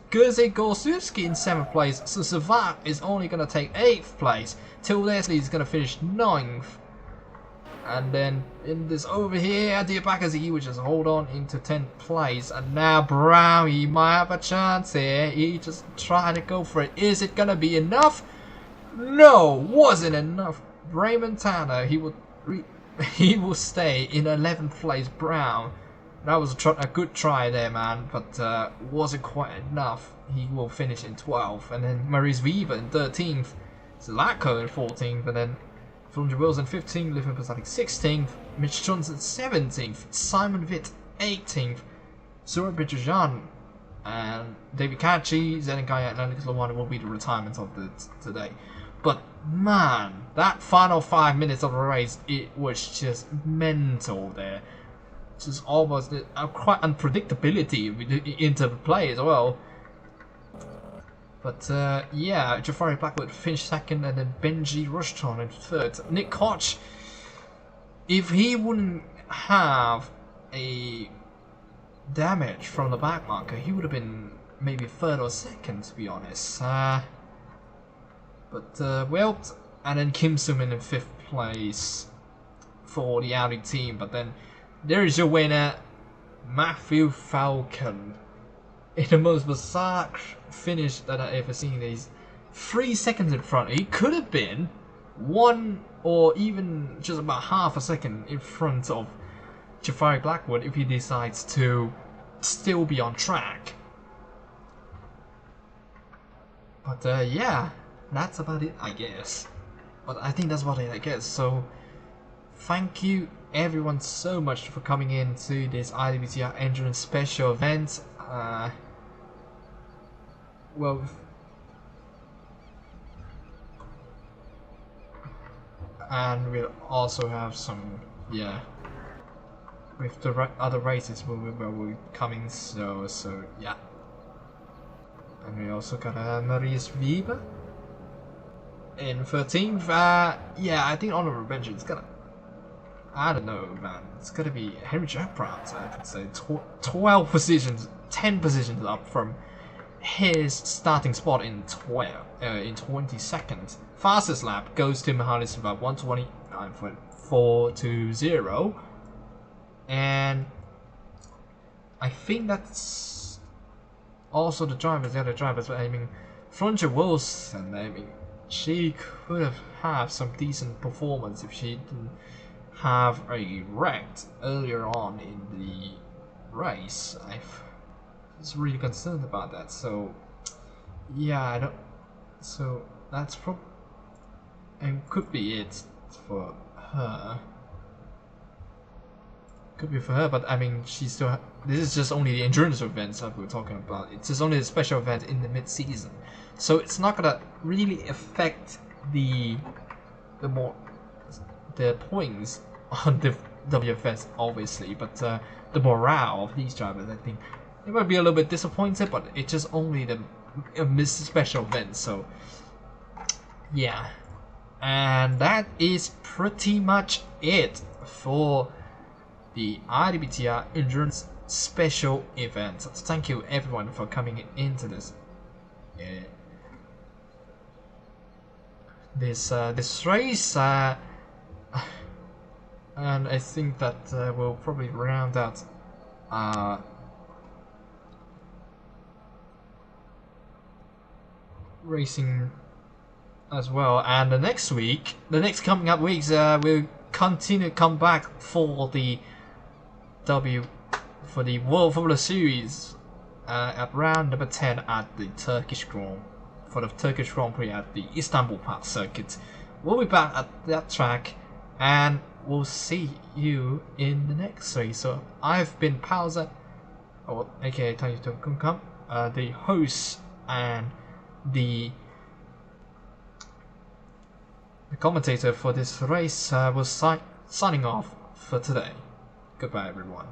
Gurze Gorsuski in 7th place. So Savak is only gonna take 8th place. Till Leslie is gonna finish 9th. And then in this over here, Diabakazi will just hold on into 10th place. And now Brown, he might have a chance here. He just trying to go for it. Is it gonna be enough? No, wasn't enough. Raymond Tanner, he will stay in 11th place. Brown, that was a good try there, man, but wasn't quite enough. He will finish in 12th, and then Maurice Weaver in 13th, Zlatko in 14th, and then Flunja Wilson 15th, Living Pathetic 16th, Mitch Johnson 17th, Simon Witt 18th, Suraj Bijajan, and David Kachi, Zenenkaya, and Nicholas Lawani will be the retirement of today. But man, that final 5 minutes of the race, it was just mental there. Just almost quite unpredictability into the play as well. But yeah, Jafari Blackwood finished 2nd, and then Benji Rushton in 3rd. Nick Koch, if he wouldn't have a damage from the back marker, he would have been maybe 3rd or 2nd, to be honest. But well, and then Kim Soo-min in 5th place for the Audi team. But then there is your winner, Matthew Falcon, in the most bizarre finish that I've ever seen. He's 3 seconds in front. He could have been 1 or even just about half a second in front of Jafari Blackwood if he decides to still be on track. But yeah, that's about it, I guess. But I think that's about it, I guess. So thank you everyone so much for coming in to this IWTR Endurance special event. Well, and we'll also have some, yeah, with the other races will be coming, so yeah. And we also got Maurice Weber in 13th. Yeah, I think honorable mention is gonna, I don't know, man. It's gonna be Henry Jack Brown. I would say 12 positions, 10 positions up from his starting spot in 22nd. Fastest lap goes to Mihaly Savak 129.420, and I think that's also the other drivers. But I mean, Flunja Wilson, I mean, she could have had some decent performance if she didn't have a wreck earlier on in the race. I was really concerned about that. So yeah, I don't. So that's probably, and could be it for her. Could be for her, but I mean, she still. This is just only the endurance events that we're talking about. It's just only a special event in the mid-season, so it's not gonna really affect the points on the WFS, obviously. But the morale of these drivers, I think, they might be a little bit disappointed. But it's just only the special event, so yeah. And that is pretty much it for the IWTR Endurance Special Event. So thank you everyone for coming into this this race, and I think that we'll probably round out racing as well. And the next coming up weeks, we'll continue to come back for the World Formula Series at round number 10 at the Turkish Grand Prix at the Istanbul Park circuit. We'll be back at that track, and we'll see you in the next race. So I've been Pausa, or aka Tanya Kumkam, the host and the commentator for this race. Was signing off for today. Goodbye everyone.